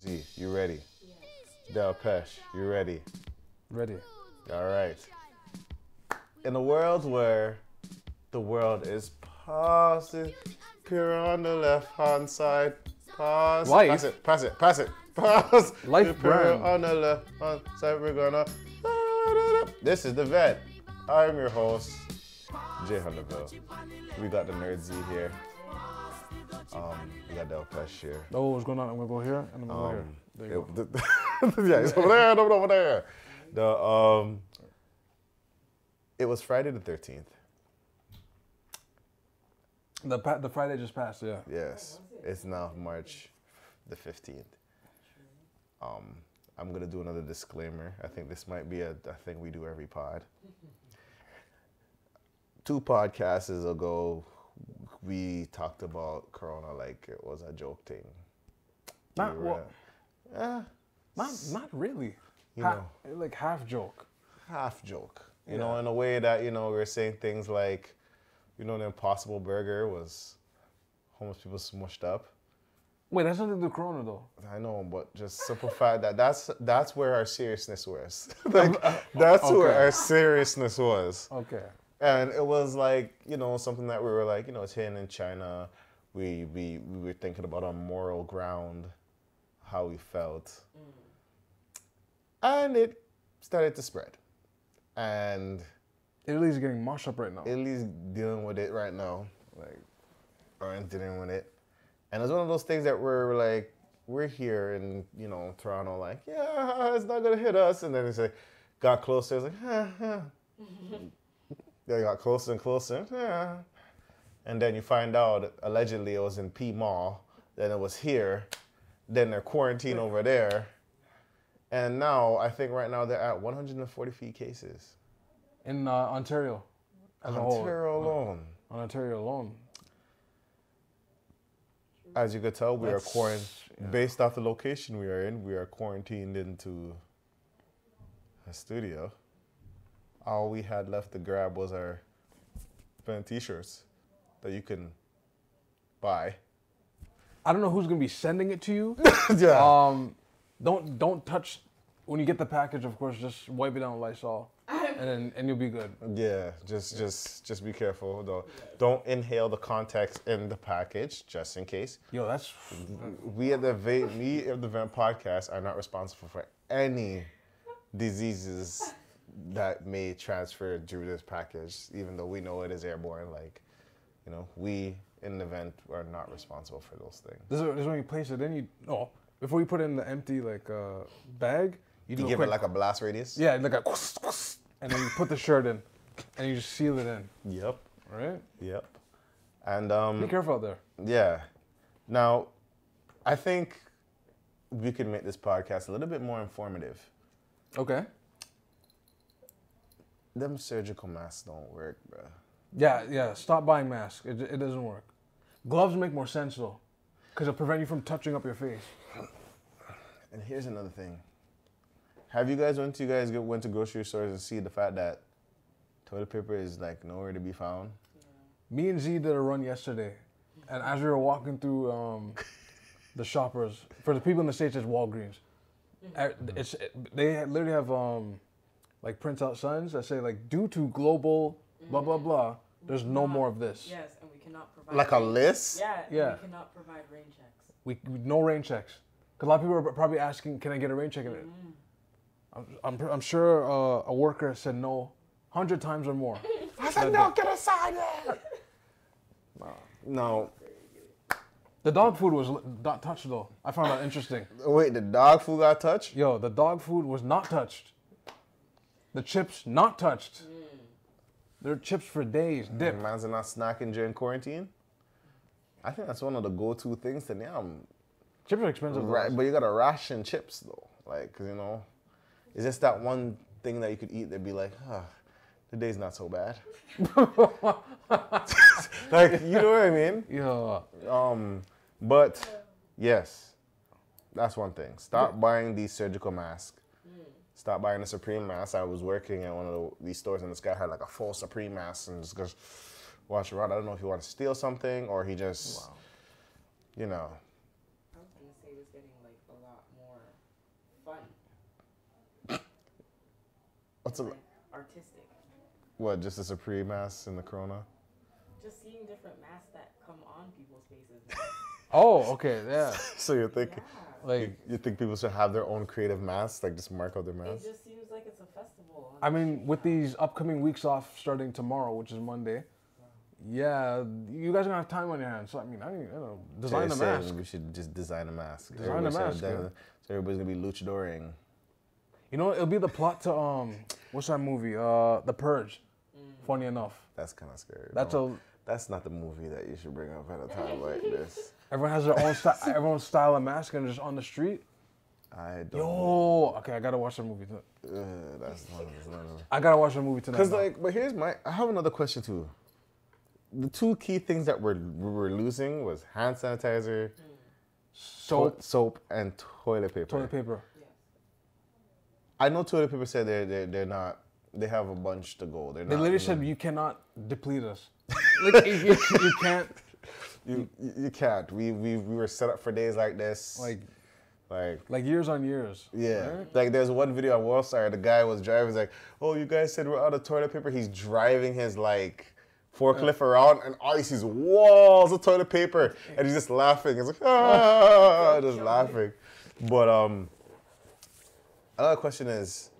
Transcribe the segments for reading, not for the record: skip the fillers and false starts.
Z, you ready? Del Pesh, you ready? Ready. All right. In a world where the world is pausing, pure on the left-hand side, pause. Life. Pass it. Pause. Life pure brand. on the left-hand side, we're gonna. This is the vet. I'm your host, Jay Hunterville. We got the Nerd Z here. We got Del Pesh here. Oh, what's going on? I'm gonna go here and I'm gonna go here. There you go. Yeah, it's over there, over there. It was Friday the 13th. The Friday just passed, yeah. Yes, it's now March the 15th. I'm gonna do another disclaimer. I think this might be a thing we do every pod. 2 podcasts ago, we talked about Corona like it was a joke thing. Not really. You know, like half joke. half joke. You Yeah. know, in a way that, we were saying things like, the Impossible Burger was homeless people smushed up. Wait, that's nothing to do with Corona though. I know, but just simple fact that that's where our seriousness was. That's Okay. where our seriousness was. Okay. And it was like, something that we were like, it's here in China. We were thinking about on moral ground, how we felt. And it started to spread. And Italy's getting mashed up right now. Italy's dealing with it right now. Or dealing with it. And it's one of those things that we're here in, Toronto, like, yeah, it's not gonna hit us. And then it's like, got closer, it's like, They got closer and closer, and then you find out allegedly it was in P Mall, then it was here, then they're quarantined over there, and now I think right now they're at 140 cases. In Ontario. As a whole. Ontario alone. On Ontario alone. As you could tell, we are quarantined. Based off the location we are in, we are quarantined into a studio. All we had left to grab was our fan t-shirts that you can buy. I don't know who's gonna be sending it to you. Yeah. Don't touch when you get the package. Of course, just wipe it down with Lysol, and you'll be good. Yeah, just be careful though. Don't inhale the contents in the package, just in case. Yo, that's We at the Vent podcast are not responsible for any diseases that may transfer through this package, even though we know it is airborne. We in the Vent are not responsible for those things. this is when you place it in. Before you put it in the empty bag, You do a give quick, it like a blast radius? yeah, like a, and then you put the shirt in, and you just seal it in. Yep. Right? Yep. And Be careful out there. yeah. Now, I think we could make this podcast a little bit more informative. Okay. Them surgical masks don't work, bro. Yeah. Stop buying masks. It doesn't work. Gloves make more sense though, because it'll prevent you from touching up your face. And here's another thing. Have you guys went to grocery stores and see the fact that toilet paper is like nowhere to be found? Me and Z did a run yesterday, and as we were walking through the shoppers, for the people in the States, it's Walgreens. They literally have like prints out signs that say like, due to global blah blah blah, there's no more of this. Yes, and we cannot provide Like a list? Yeah, Yeah. we cannot provide rain checks. We no rain checks. Cause a lot of people are probably asking, can I get a rain check in it? I'm sure a worker said no 100 times or more. I said, no, get a sign there. No. The dog food was not touched though. I found that interesting. Wait, the dog food got touched? Yo, the dog food was not touched. The chips not touched. They're chips for days. Dip. Man's not snacking during quarantine? I think that's one of the go-to things to them. Chips are expensive. Right, but you gotta ration chips though. Cause it's just that one thing that you could eat that'd be like, the day's not so bad. You know what I mean? Yeah. But yes, that's one thing. Stop buying these surgical masks. Stop buying the Supreme mask. I was working at one of these stores and this guy had like a full Supreme mask and just goes, watch around. I don't know if he wanted to steal something or he just, I was gonna say it was getting like a lot fun. What's and, a, like, artistic. what? Just a Supreme mask in the Corona? Just seeing different masks that come on people's faces. Oh, okay, yeah. So you think Yeah. Like, you think people should have their own creative masks, like just mark out their It masks? just seems like it's a festival. I mean, with these upcoming weeks off starting tomorrow, which is Monday, yeah, you guys are gonna have time on your hands. So I mean, you know, design So a you're saying mask. We should just design a mask. Design a Everybody mask, should have yeah. done- So everybody's gonna be luchadoring. You know, it'll be the plot to what's that movie? The Purge. Funny enough, That's kind of scary. that's No, that's not the movie that you should bring up at a time like this. everyone has their own style. Everyone's style of mask and just on the street. I don't. Yo, okay, I gotta watch the movie. That's not. I gotta watch the movie tonight. Because now. like, but here's my. I have another question too. The two key things that we were losing was hand sanitizer, soap, and toilet paper. toilet paper. Yes. I know toilet paper said they're not. They have a bunch to go. They're They not. literally said you cannot deplete us. Like you can't. You can't. We were set up for days like this. Like Years on years. yeah. Right? Like there's one video on Worldstar, the guy was driving, he's like, oh, you guys said we're out of toilet paper. He's driving his like forklift around and all he sees walls of toilet paper and he's just laughing. It's like, ah, just laughing. But another question is,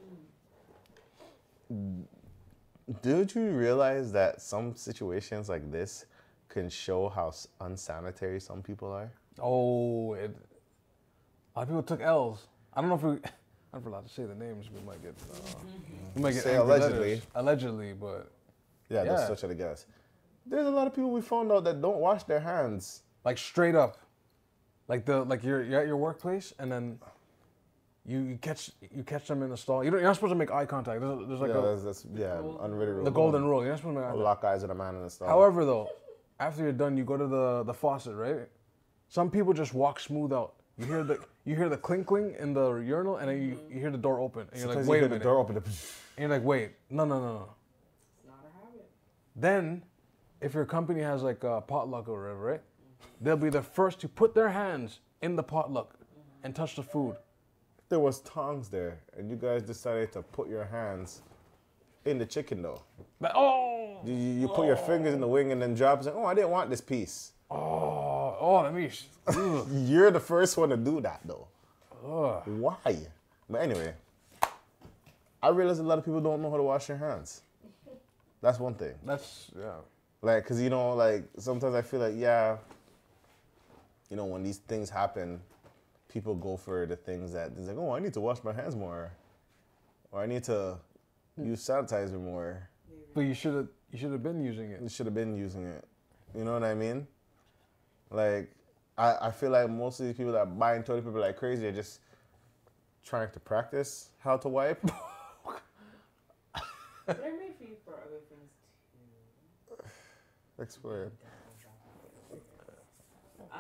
did you realize that some situations like this can show how unsanitary some people are? Oh, a lot of people took L's. I don't know if I'm not allowed to say the names. We might get Say angry allegedly. letters. Allegedly, but Yeah, Yeah. that's such a guess. There's a lot of people we found out that don't wash their hands. like straight up, you're at your workplace and then you catch them in the stall. You're not supposed to make eye contact. There's like That's unwritten rule. the golden rule. You're not supposed to make eye contact. Lock eyes with a man in the stall. However, though, after you're done, you go to the faucet, right? Some people just walk smooth out. You hear the clink in the urinal, and then you hear the door open, and you're like, Sometimes wait you a hear the minute. door open. And you're like, wait, no. It's not a habit. Then, if your company has like a potluck or whatever, right? They'll be the first to put their hands in the potluck and touch the food. There was tongs there, and you guys decided to put your hands in the chicken though. But, oh, You put your fingers in the wing and then drop it. Oh, I didn't want this piece. let me. Ugh. You're the first one to do that though. Ugh. Why? But anyway, I realize a lot of people don't know how to wash their hands. That's one thing. That's yeah. Like, cause like sometimes I feel like when these things happen, people go for the things that it's like, oh, I need to wash my hands more, or I need to use sanitizer more. But you should have been using it. You should have been using it. You know what I mean? Like, I feel like most of these people that are buying toilet paper like crazy are just trying to practice how to wipe. But they're made for other things too. Explain. I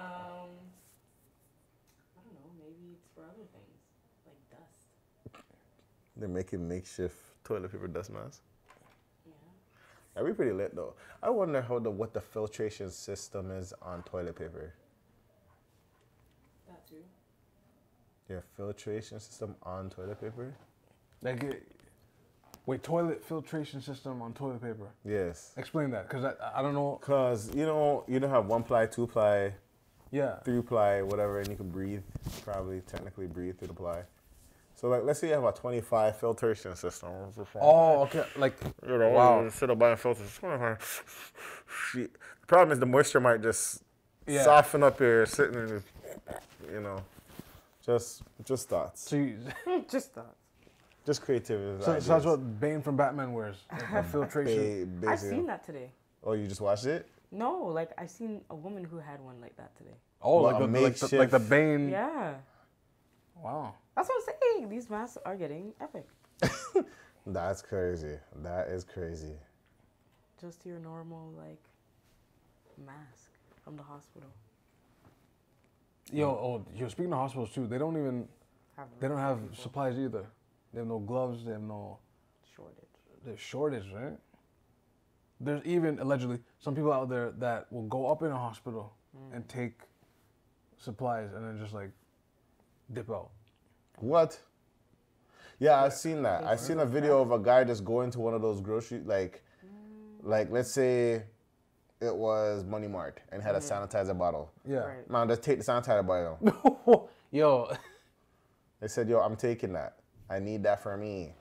don't know. Maybe it's for other things, like dust. They're making makeshift toilet paper dust masks. Yeah. That'd be pretty lit though. I wonder what the filtration system is on toilet paper. That too. Your filtration system on toilet paper? Wait, toilet filtration system on toilet paper. Yes. Explain that, because I don't know. Cause you don't have 1 ply, 2 ply, Yeah. 3 ply, whatever, and you can breathe, probably technically breathe through the ply. So like, let's say you have a 25 filtration system. Oh, okay. Like, wow. Instead of buying filters, the problem is the moisture might just Yeah. soften up your sitting in, just thoughts, So, Just thoughts. just creativity. so that's what Bane from Batman wears. Like a filtration. I've seen that today. Oh, you just watched it? No, like I seen a woman who had one like that today. Oh, Well, like a the makeshift- Bane. Yeah. Wow. That's what I'm saying. These masks are getting epic. That's crazy. That is crazy. Just your normal like mask from the hospital. Yo, speaking of hospitals too, they don't have people. supplies either. They have no gloves. They have no. Shortage. There's shortage, right? There's even allegedly some people out there that will go up in a hospital and take supplies and then just like dip out. What? Yeah, I've seen that. I've seen a video of a guy just going to one of those grocery, like let's say it was Money Mart and had a sanitizer bottle. Yeah. Right. Man, just take the sanitizer bottle. Yo. They said, yo, I'm taking that. I need that for me.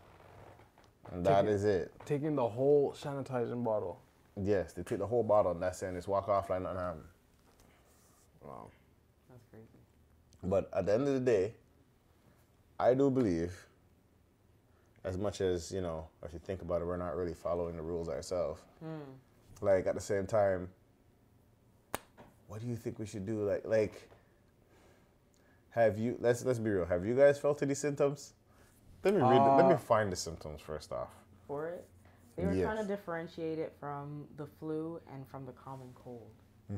And that is it. Taking the whole sanitizing bottle. Yes, they take the whole bottle and that's it and just walk off like nothing happened. Wow. That's crazy. But at the end of the day, I do believe, as much as, you know, if you think about it, we're not really following the rules ourselves. Like, at the same time, what do you think we should do? Like, have you, let's be real, have you guys felt any symptoms? Let me find the symptoms first off. For it, they were Yes. trying to differentiate it from the flu and from the common cold. Now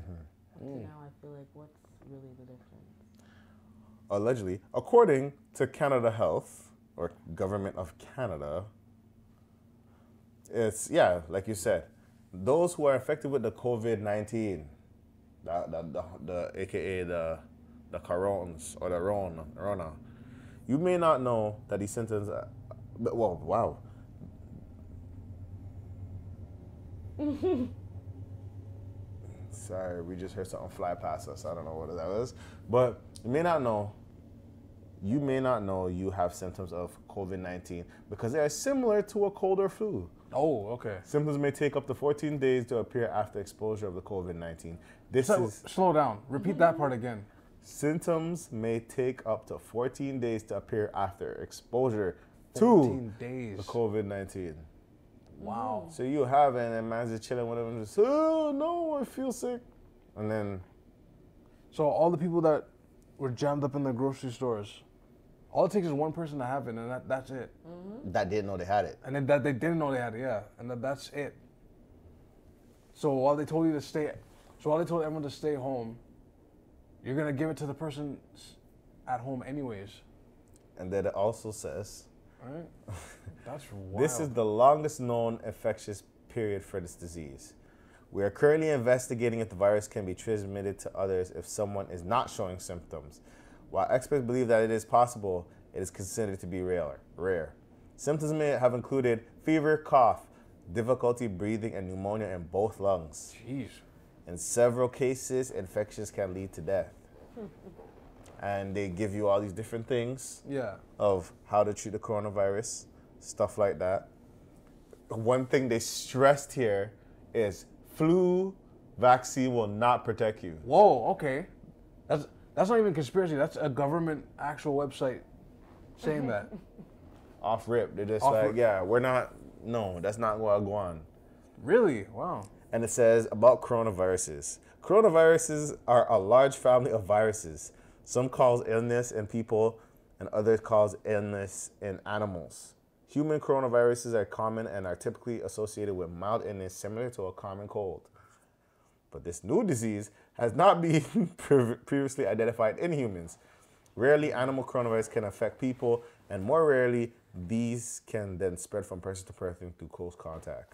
I feel like what's really the difference? Allegedly, according to Canada Health, or Government of Canada, it's, yeah, like you said, those who are infected with the COVID-19, the aka the coronas or the Rona, you may not know that these symptoms are, well, wow. Sorry, we just heard something fly past us. I don't know what that was. But you may not know you have symptoms of COVID-19 because they are similar to a cold or flu. Oh, okay. Symptoms may take up to 14 days to appear after exposure of the COVID-19. Slow down. Repeat that part again. Symptoms may take up to 14 days to appear after exposure 14 to days. the COVID-19. Wow. So you have it, and man's just chilling with him, and just, oh no, I feel sick. And then, So all the people that were jammed up in the grocery stores, all it takes is one person to have it, and that's it. that didn't know they had it. And then that they didn't know they had it, yeah. And that's it. So while they told everyone to stay home, you're gonna give it to the person at home anyways. And then it also says, Right? That's wild. this is the longest known infectious period for this disease. We are currently investigating if the virus can be transmitted to others if someone is not showing symptoms. While experts believe that it is possible, it is considered to be rare. Symptoms may have included fever, cough, difficulty breathing, and pneumonia in both lungs. Jeez. In several cases, infections can lead to death. And they give you all these different things Yeah. of how to treat the coronavirus, stuff like that. One thing they stressed here is flu vaccine will not protect you. Whoa, okay. That's not even conspiracy. That's a government actual website saying that. Off rip, they're just Off like, rip. yeah, we're not, no, that's not going to go on. Really? Wow. And it says about coronaviruses. Coronaviruses are a large family of viruses. Some cause illness in people and others cause illness in animals. Human coronaviruses are common and are typically associated with mild illness similar to a common cold. But this new disease has not been previously identified in humans. Rarely, animal coronavirus can affect people, and more rarely, these can then spread from person to person through close contact.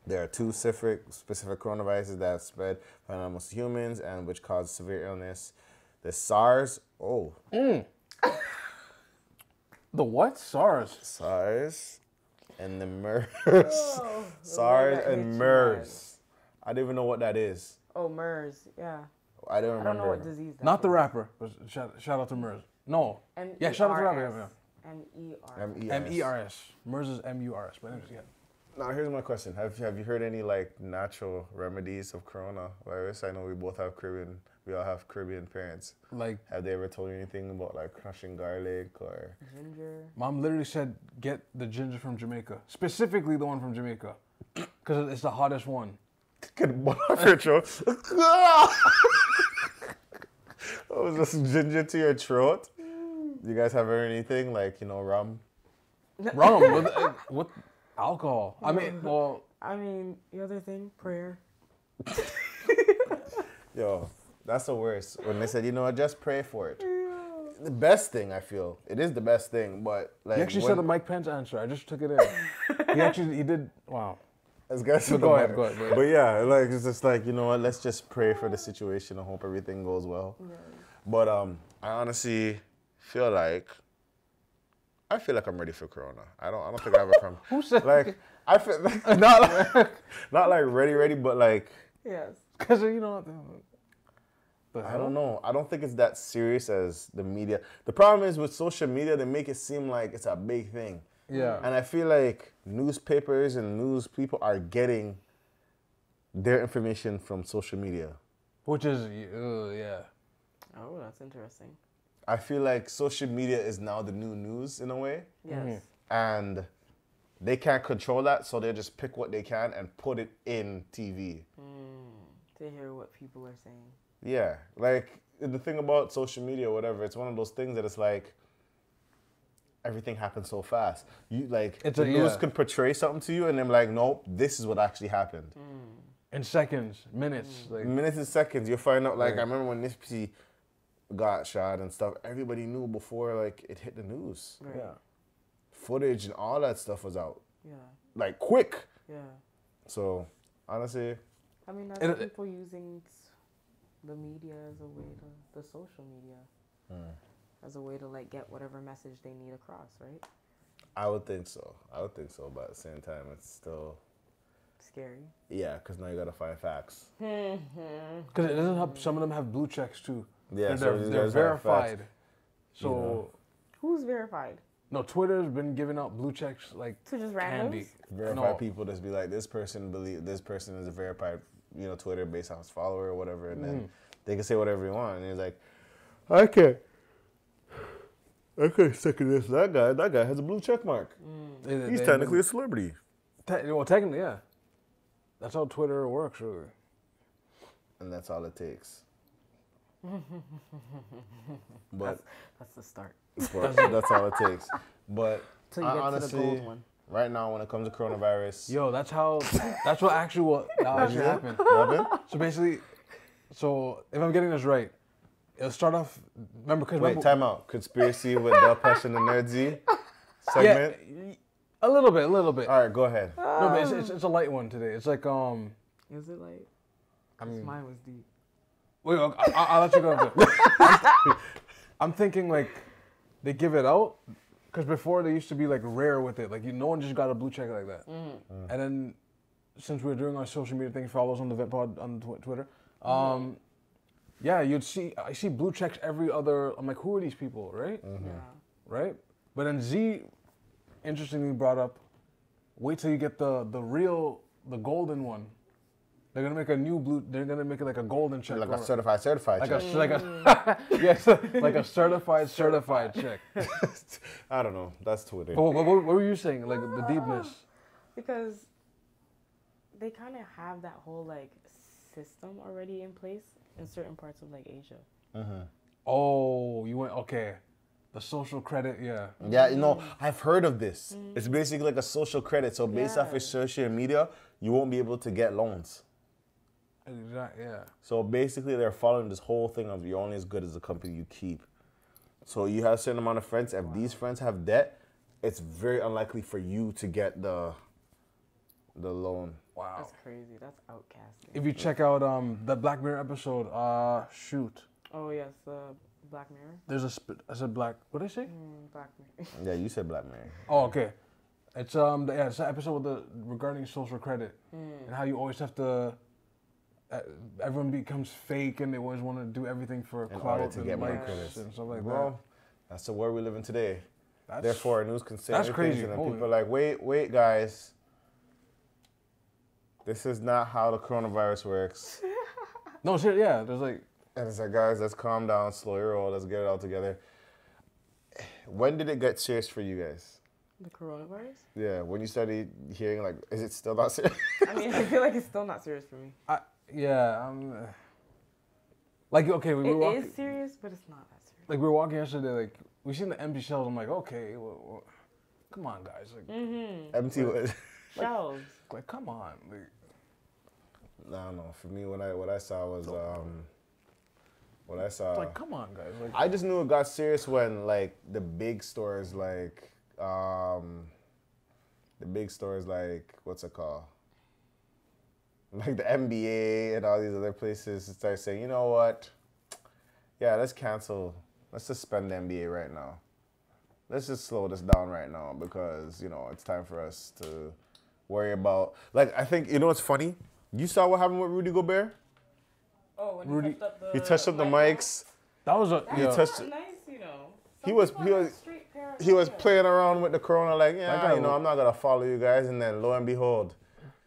There are two specific coronaviruses that spread from animals to humans and which cause severe illness. The SARS, The what? SARS. SARS, and the MERS. Oh, SARS that and hits you MERS. I don't even know what that is. Oh, MERS, yeah. I don't I remember. don't know what disease that Not the is. rapper. But shout out to MERS. No. Yeah, shout out to the rapper. M-E-R. Yeah. M-E-R-S. MERS is M-U-R-S. But anyways, yeah. Now, here's my question. Have you heard any, like, natural remedies of coronavirus? I know we all have Caribbean parents. Like, Have they ever told you anything about, like, crushing garlic or... Ginger. Mom literally said, get the ginger from Jamaica. Specifically the one from Jamaica. Because it's the hottest one. Get one off your throat. Oh, just ginger to your throat? You guys have anything, like, rum? Rum with alcohol. I mean, well, I mean, the other thing, prayer. Yo, that's the worst. When they said, just pray for it. The best thing, I feel. It is the best thing, but like... he actually said the Mike Pence answer. I just took it in. he did, wow. As guys Go ahead. But yeah, like, it's just like, you know what, let's just pray for the situation and hope everything goes well. Yeah. But I honestly feel like I feel like I'm ready for Corona. I don't think I have a problem. Who said? Like I feel not like ready, but like Yes. Because you know. I don't know. I don't think it's that serious as the media. The problem is with social media, they make it seem like it's a big thing. Yeah. And I feel like newspapers and news people are getting their information from social media. Which is, yeah. Oh, that's interesting. I feel like social media is now the new news in a way. Yes. And they can't control that, so they just pick what they can and put it in TV. To hear what people are saying. Yeah, like the thing about social media or whatever, it's one of those things that it's like everything happens so fast. You like the news can portray something to you, and then like, nope, this is what actually happened. In seconds, minutes, like Minutes and seconds, you'll find out. Like I remember when Nipsey got shot and stuff, everybody knew before like it hit the news. Right. yeah. Footage and all that stuff was out Yeah. like quick. Yeah. So honestly, I mean, that's people using the media as a way to, the social media, as a way to like get whatever message they need across, right? I would think so. But at the same time, it's still Scary. yeah, because now you gotta find facts. Because it doesn't have, some of them have blue checks too. Yeah, they're these they're guys have facts. verified. So, You know. Who's verified? no, Twitter's been giving out blue checks like To just candy. randoms? Verified people just be like, this person is a verified, Twitter based on his follower or whatever, and then they can say whatever you want. And he's like, I can't second this. That guy has a blue check mark. He's technically a celebrity. Well, technically, yeah. That's how Twitter works, really. And that's all it takes. But That's the start. that's all it takes. But Till you get to the honestly, gold one. right now when it comes to coronavirus, Yo, that's what actually happened. Robin, So basically, if I'm getting this right, it'll start off. wait, time out. Conspiracy with Del Pesh and the Nerdsy segment. Yeah, a little bit. All right, go ahead. No, but it's a light one today. It's like Is it like? Mine was deep. Wait, I'll let you go. After. I'm thinking like they give it out because before they used to be like rare with it. Like no one just got a blue check like that. And then since we're doing our social media thing, follow us on the VetPod on Twitter. Yeah, I see blue checks every other. I'm like, who are these people, right? Yeah. Right. But then Z, interestingly brought up, wait till you get the golden one. They're gonna make a new blue. They're gonna make it like a golden check, Like a certified like check. yes, like a certified check. I don't know. That's Twitter. But what were you saying? Like the deepness. Because they kind of have that whole like system already in place in certain parts of like Asia. Oh, you went okay. The social credit, yeah. Yeah, I've heard of this. It's basically like a social credit. So based off your social media, you won't be able to get loans. Exactly. Yeah. So basically, they're following this whole thing of you're only as good as the company you keep. So you have a certain amount of friends. If these friends have debt, it's very unlikely for you to get the loan. Wow. That's crazy. That's outcasting. If you check out the Black Mirror episode, shoot. Oh yes, Black Mirror. There's I said black. What did I say? Black Mirror. Yeah, you said Black Mary. Oh, okay. It's it's an episode with regarding social credit and how you always have to. Everyone becomes fake and they always want to do everything for In order clout to and get more likes credits. and stuff like Well, that's the world we live in today. that. Therefore, news can say that's everything, crazy. and then Holy- people are like, wait, guys. This is not how the coronavirus works. No, seriously, yeah. There's like And it's like, guys, let's calm down, slow your roll, let's get it all together. When did it get serious for you guys? The coronavirus? Yeah, when you started hearing, like, is it still not serious? I mean, I feel like it's still not serious for me. like okay, we were It walking. is serious, but it's not that serious. Like we were walking yesterday. Like we seen the empty shelves. I'm like, okay, well, come on, guys. Like, Empty was. Shelves. like come on. Like, I don't know. For me, what I saw was what I saw. like come on, guys. Like I just knew it got serious when like the big stores like what's it called? Like the NBA and all these other places start saying, you know what? Yeah, let's suspend the NBA right now. let's just slow this down right now because, you know, it's time for us to worry about, like, I think, you know what's funny? You saw what happened with Rudy Gobert? Oh, when Rudy- he touched up the mics. That was a He yeah. touched Nice, you know. He was he was playing around with the corona like, That yeah, guy you know, I'm not gonna follow you guys, and then lo and behold,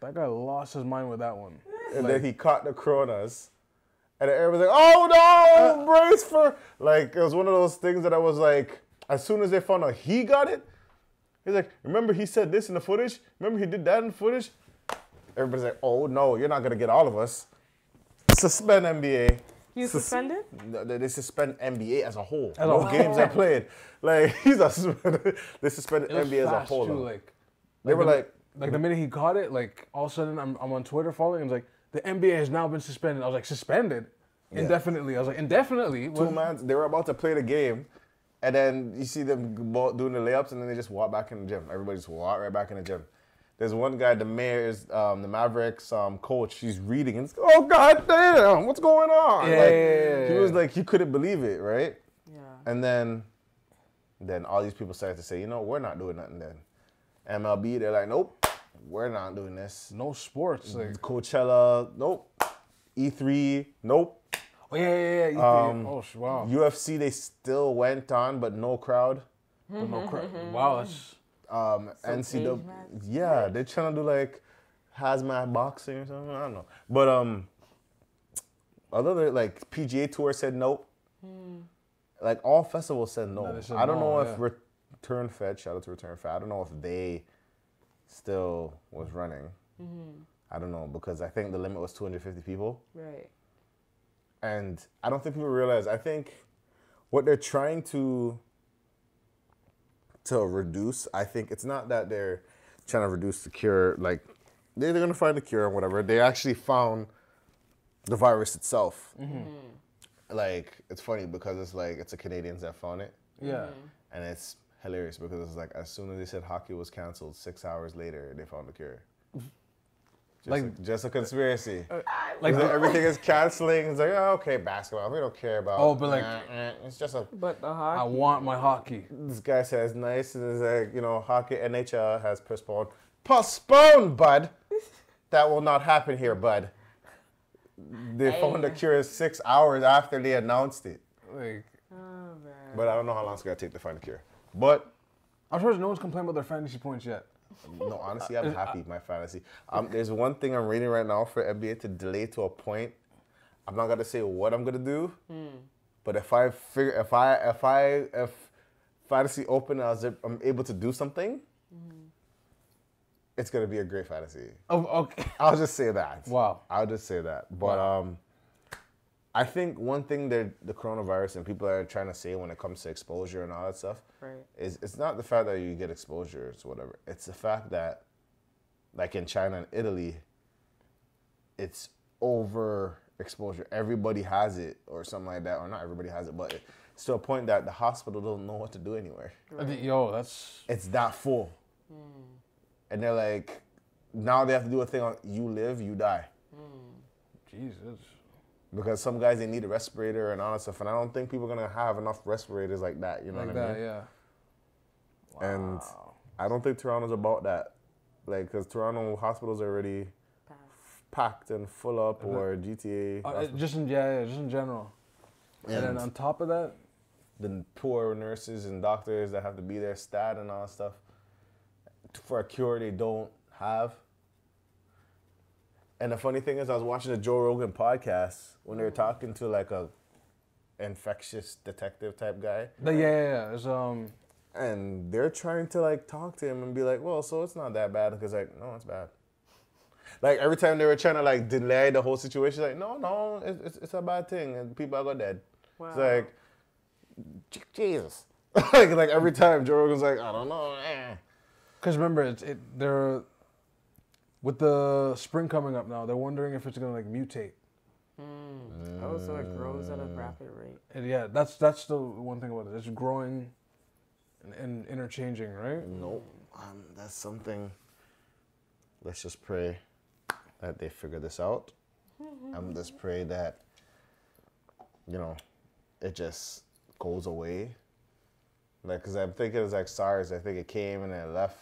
That guy lost his mind with that one. and then he caught the coronas, and everybody's like, oh no, brace for, like, it was one of those things that I was like, as soon as they found out he got it, he's like, remember he said this in the footage? Remember he did that in the footage? Everybody's like, oh no, you're not gonna get all of us. Suspend NBA. You suspended? No, they suspend NBA as a whole. As a No whole. games are played. Like, he's a suspended. They suspended It was NBA as a fast, whole. too, though. like They were like, the minute he caught it, like all of a sudden I'm on Twitter following, and it's like the NBA has now been suspended. I was like, suspended indefinitely. I was like, indefinitely. two man, they were about to play the game, and then you see them doing the layups, and then they just walk back in the gym. Everybody just walk right back in the gym. There's one guy, the Mayor's, the Mavericks coach. He's reading, and it's, oh god damn, what's going on? Yeah. He was like, he couldn't believe it, right? Yeah. And then all these people started to say, you know, we're not doing nothing then. MLB, they're like, nope, we're not doing this. No sports. Like, Coachella, nope. E3, nope. oh yeah. Wow. UFC, they still went on, but no crowd. But no wow, that's NCAA, cage match? yeah, they're trying to do like hazmat boxing or something. I don't know, but other than like PGA Tour said nope. Like all festivals said no. No, they said I don't no, know if Return Fed, shout out to Return Fed. I don't know if they still was running. I don't know because I think the limit was 250 people. Right. And I don't think people realize, I think what they're trying to reduce, I think it's not that they're trying to reduce the cure, like they're going to find the cure and whatever. They actually found the virus itself. Like, it's funny because it's like, it's the Canadians that found it. yeah. And it's hilarious because it's like, as soon as they said hockey was canceled, 6 hours later, they found the cure. Just a conspiracy. Like Everything is canceling. It's like, oh, okay, basketball. We don't care about. Oh, but like- it's just a. But the I hockey. want my hockey. This guy says nice, and it's like, you know, hockey NHL has postponed. Postponed, bud. That will not happen here, bud. They found the cure 6 hours after they announced it. Like, Oh, man. But I don't know how long it's gonna take to find the cure. But I'm sure no one's complained about their fantasy points yet. no, honestly, I'm happy with my fantasy. There's one thing I'm reading right now for NBA to delay to a point. I'm not gonna say what I'm gonna do, but if fantasy open and I'm able to do something, it's gonna be a great fantasy. Oh, okay. I'll just say that. Wow. I'll just say that. But Wow. I think one thing that the coronavirus and people are trying to say when it comes to exposure and all that stuff Right. is it's not the fact that you get exposure or whatever. It's the fact that, like in China and Italy, it's overexposure. Everybody has it or something like that, or not everybody has it, but it's to a point that the hospital don't know what to do anywhere. Yo, that's It's that full. And they're like, now they have to do a thing on you live, you die. Jesus. Because some guys, they need a respirator and all that stuff. And I don't think people are going to have enough respirators like that. You know Like what I that, mean? yeah. And I don't think Toronto's about that. Like, because Toronto hospitals are already Pass. packed and full up, or GTA. Just in general. And then on top of that, the poor nurses and doctors that have to be there, stat and all that stuff, for a cure they don't have. And the funny thing is, I was watching a Joe Rogan podcast when they were talking to like a infectious detective type guy, yeah. It's, and they're trying to like talk to him and be like, well, so it's not that bad. Because like, no, it's bad. Like every time they were trying to like delay the whole situation, like, no, it's a bad thing and people are going dead. Wow. It's like, Jesus. like every time Joe Rogan's like, I don't know. because remember, they're with the spring coming up now. They're wondering if it's gonna like mutate. Oh, so it grows at a rapid rate. And yeah, that's the one thing about it. It's growing and interchanging, right? Nope. That's something. Let's just pray that they figure this out. Just pray that, you know, it just goes away. Like, because I'm thinking it's like SARS. I think it came and then it left.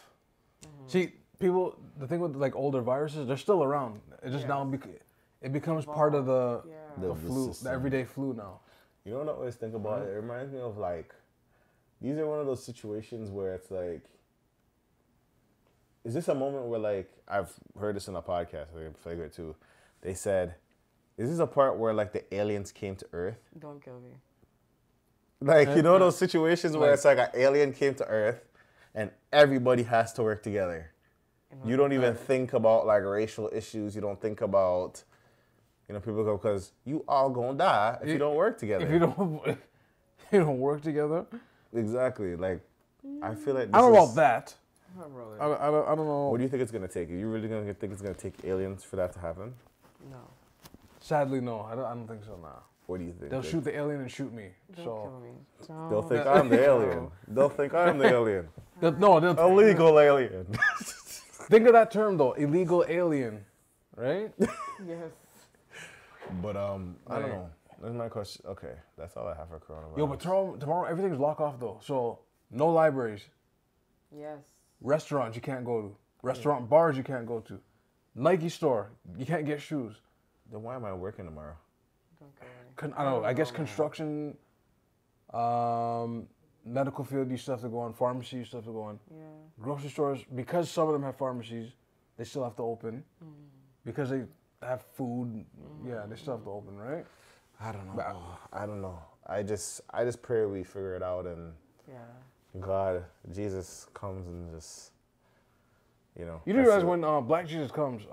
See, people, the thing with like older viruses, they're still around. It just now it becomes part of the flu, the everyday flu now. You know what I always think about? It reminds me of like, these are one of those situations where it's like, is this a moment where like, I've heard this in a podcast, I think Flagrant too. They said, is this a part where like the aliens came to Earth? Don't kill me. Like, you know those situations where it's like an alien came to Earth and everybody has to work together. You don't even think about like racial issues. You don't think about, you know, people go, because you all gonna die if you don't work together. If you don't work together. Exactly. Like, I feel like this I don't know about that. I don't know. What do you think it's gonna take? Are you really gonna think it's gonna take aliens for that to happen? No. Sadly, no. I don't think so now. What do you think? They'll shoot the alien and shoot me. Don't kill me. They'll think I'm the alien. They'll think I'm the alien. They'll Illegal alien. think of that term though, illegal alien, right? Yes. But I don't know. That's my question. Okay, that's all I have for coronavirus. Yo, but tomorrow everything's locked off though. So no libraries. Yes. Restaurants you can't go to. Restaurant bars you can't go to. Nike store you can't get shoes. Then why am I working tomorrow? Don't go. I don't know. I guess construction, medical field, you still have to go on. Pharmacy, you still have to go on. Yeah. Grocery stores, because some of them have pharmacies, they still have to open. Because they have food, yeah, they still have to open, right? I don't know. I don't know. I just pray we figure it out and God, Jesus comes and just, you know. You do realize when Black Jesus comes,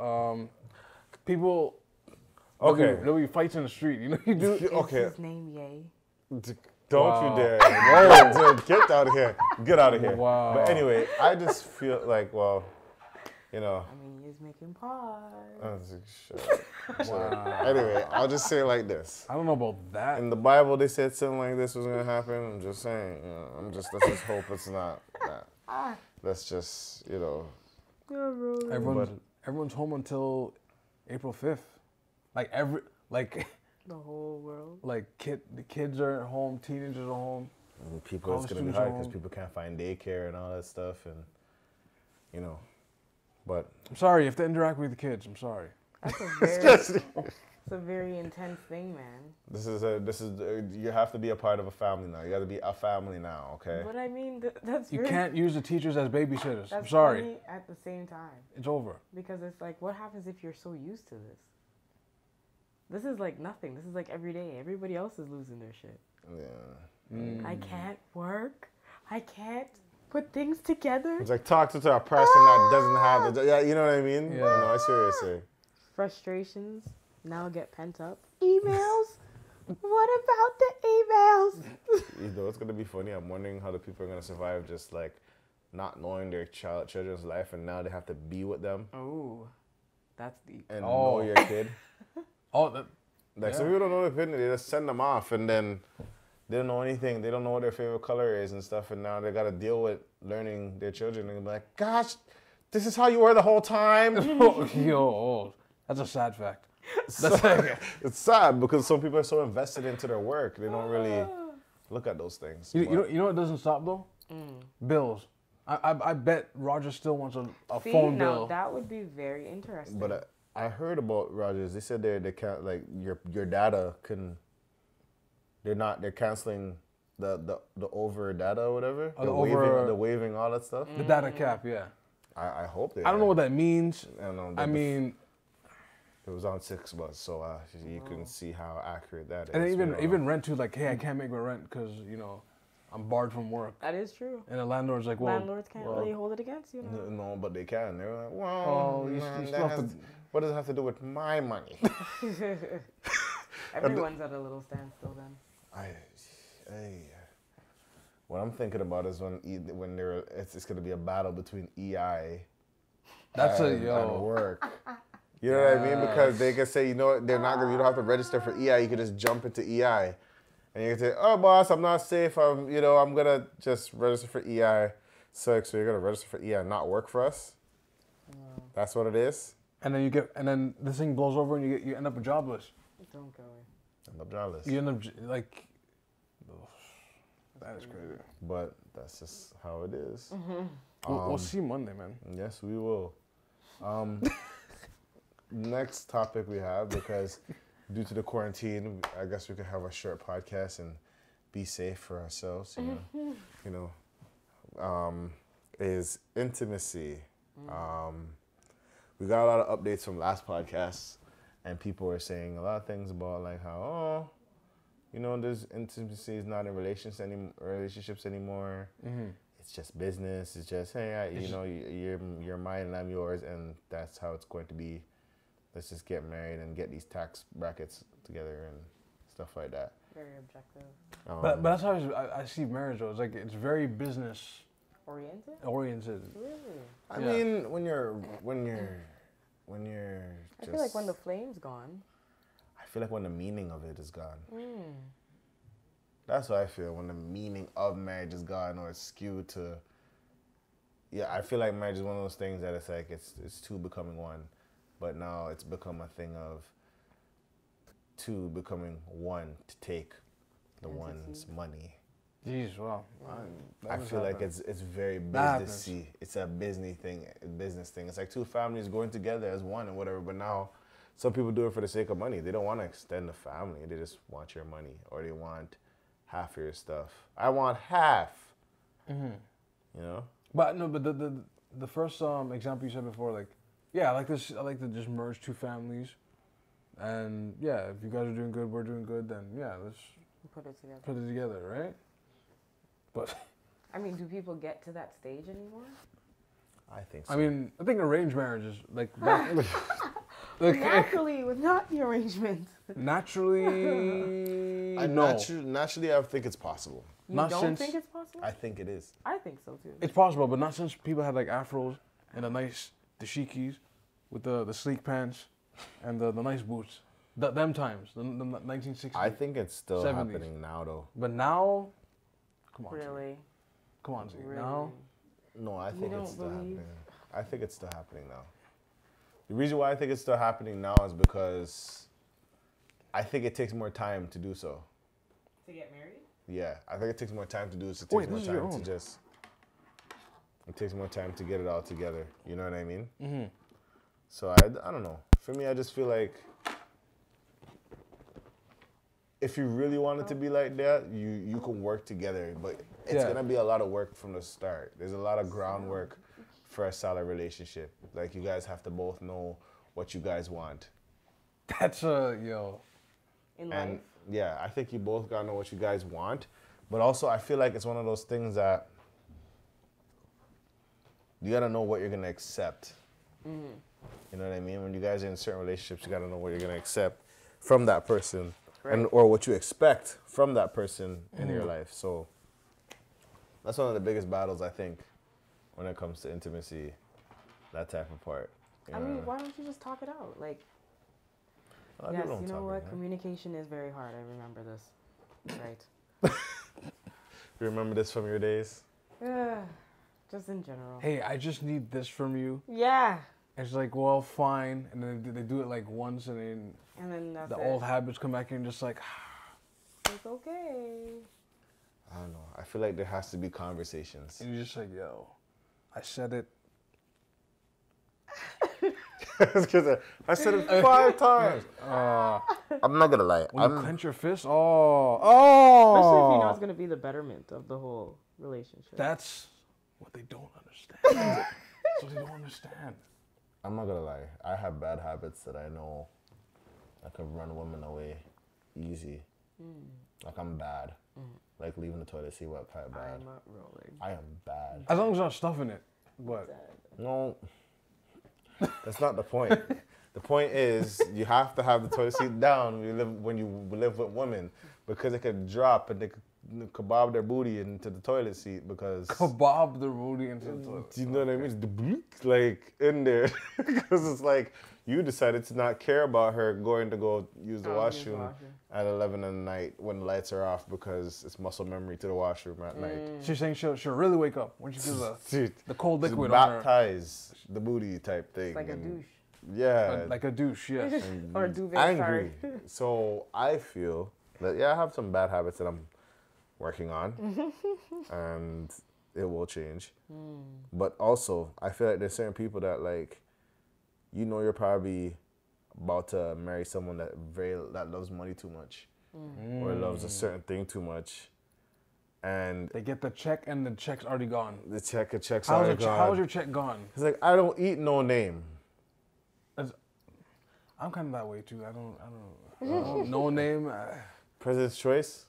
people. Okay. There'll be fights in the street. You know you do. Is his name Ye? Don't you dare. Whoa, dude, get out of here. Get out of here. Wow. But anyway, I just feel like, well, you know. I mean, he's making pie. Shut up. Wow. Anyway, I'll just say it like this. I don't know about that. In the Bible, they said something like this was going to happen. I'm just saying, you know, let's just hope it's not that. Let's just, you know. Everyone's home until April 5th. The whole world. Like the kids are at home, teenagers are home. And people, it's going to be hard because people can't find daycare and all that stuff, and you know. But I'm sorry, you have to interact with the kids. I'm sorry. That's it's a very intense thing, man. This is you have to be a part of a family now. You got to be a family now, okay? But I mean, that's you can't use the teachers as babysitters. That's I'm sorry. funny at the same time. It's over. Because it's like, what happens if you're so used to this? This is like nothing. This is like every day. Everybody else is losing their shit. Yeah. I can't work. I can't put things together. It's like talk to a person that doesn't have the, you know what I mean? Yeah. No, I seriously. Frustrations now get pent up. Emails? What about the emails? You know, it's going to be funny. I'm wondering how the people are going to survive just like not knowing their children's life, and now they have to be with them. Oh, that's deep. And know your kid. Some people don't know their kid, they just send them off, and then they don't know anything. They don't know what their favorite color is and stuff, and now they got to deal with learning their children and be like, gosh, this is how you were the whole time. That's a sad fact. It's sad because some people are so invested into their work, they don't really look at those things. You know what doesn't stop though? Bills. I bet Roger still wants a phone bill. That would be very interesting. But I heard about Rogers. They said they can't, like, your data can. They're canceling the over data or whatever. The waiving all that stuff. The data cap, yeah. I hope they. I don't know what that means. I mean, it was on 6 months, so you can see how accurate that is. And even rent too. Like, hey, I can't make my rent because I'm barred from work. That is true. And the landlord's like, well, landlords can't really hold it against you. No, but they can. They're like, well, what does it have to do with my money? Everyone's at a little standstill then. What I'm thinking about is when it's going to be a battle between EI and work. You know what I mean? Because they can say, you don't have to register for EI. You can just jump into EI. And you can say, oh, boss, I'm not safe. I'm going to just register for EI. So you're going to register for EI and not work for us? That's what it is? And then this thing blows over and you end up jobless. Don't go. End up jobless. You end up like. That is crazy. But that's just how it is. We'll see Monday, man. Yes, we will. Next topic we have, because due to the quarantine, I guess we could have a short podcast and be safe for ourselves. Is intimacy. We got a lot of updates from last podcast, and people were saying a lot of things about like how there's intimacy is not in relationships anymore. It's just business. It's just you're mine and I'm yours, and that's how it's going to be. Let's just get married and get these tax brackets together and stuff like that. Very objective. But that's how I see marriage though. It's like it's very business oriented. Really? I mean, when you're I feel like when the flame's gone. I feel like when the meaning of it is gone. That's what I feel, when the meaning of marriage is gone, or it's skewed to. Yeah, I feel like marriage is one of those things that it's like it's two becoming one, but now it's become a thing of two becoming one to take the one's money. Jeez, wow. I feel like it's very businessy. It's a business thing. It's like two families going together as one and whatever. But now, some people do it for the sake of money. They don't want to extend the family. They just want your money, or they want half of your stuff. I want half. But no, but the first example you said before, like, yeah, I like this. I like to just merge two families, and yeah, if you guys are doing good, we're doing good. Then yeah, let's put it together, right? But I mean, do people get to that stage anymore? I think so. I mean, I think arranged marriages like naturally, with not the arrangement. Naturally, no. Naturally, I think it's possible. You don't think it's possible? I think it is. I think so too. It's possible, but not since people had like afros and the nice dashikis with the sleek pants and the nice boots. Them times, the 1960s. I think it's still 70s. happening now, though. But now, come on. Really? Come on, Z. Really? Now? No, I think it's still happening. I think it's still happening now. The reason why I think it's still happening now is because I think it takes more time to do so. To get married? Yeah, I think it takes more time to do this. It takes more time to just. It takes more time to get it all together. You know what I mean? Mm-hmm. So I don't know. For me, I just feel like if you really want it to be like that, you can work together, but it's gonna be a lot of work from the start. There's a lot of groundwork for a solid relationship. Like, you guys have to both know what you guys want. That's yo. In life. Yeah, I think you both gotta know what you guys want, but also I feel like it's one of those things that you gotta know what you're gonna accept. Mm-hmm. You know what I mean? When you guys are in certain relationships, you gotta know what you're gonna accept from that person, right, or what you expect from that person in your life. So that's one of the biggest battles, I think, when it comes to intimacy, that type of part. I mean, why don't you just talk it out? Like, yes, you know what? Communication is very hard. I remember this. Right. You remember this from your days? Yeah, just in general. Hey, I just need this from you. Yeah. It's like, well, fine. And then they do it like once, and then the old habits come back and just like, it's okay. I don't know. I feel like there has to be conversations. And you're just like, yo, I said it. I said it 5 times. I'm not gonna lie. When you clench your fist, Especially if you know it's gonna be the betterment of the whole relationship. That's what they don't understand. That's what they don't understand. I'm not gonna lie. I have bad habits that I know I could run women away easy. Like, I'm bad. Like leaving the toilet seat wet, kind of bad. I'm not rolling. I am bad. As long as you're not stuffing it. But no, that's not the point. The point is you have to have the toilet seat down when you live with women, because it could drop and they could kebab their booty into the toilet seat because... Kebab their booty into the toilet. Do you know what I mean? It's the bleak, like, in there. Because it's like you decided to not care about her going to go use the washroom at 11 at night when the lights are off because it's muscle memory to the washroom at night. She's saying she'll really wake up when she feels the cold liquid on her. Baptize the booty type thing. It's like a douche. Yeah. Like a douche, yes. Or a duvet, angry. So I feel that, I have some bad habits that I'm working on, and it will change. But also, I feel like there's certain people that like, you know, you're probably about to marry someone that loves money too much, or loves a certain thing too much, and They get the check and the check's already gone. the check's How's, already gone. how's your check gone? It's like, I don't eat no name. I'm kind of that way too. I don't no name. President's choice.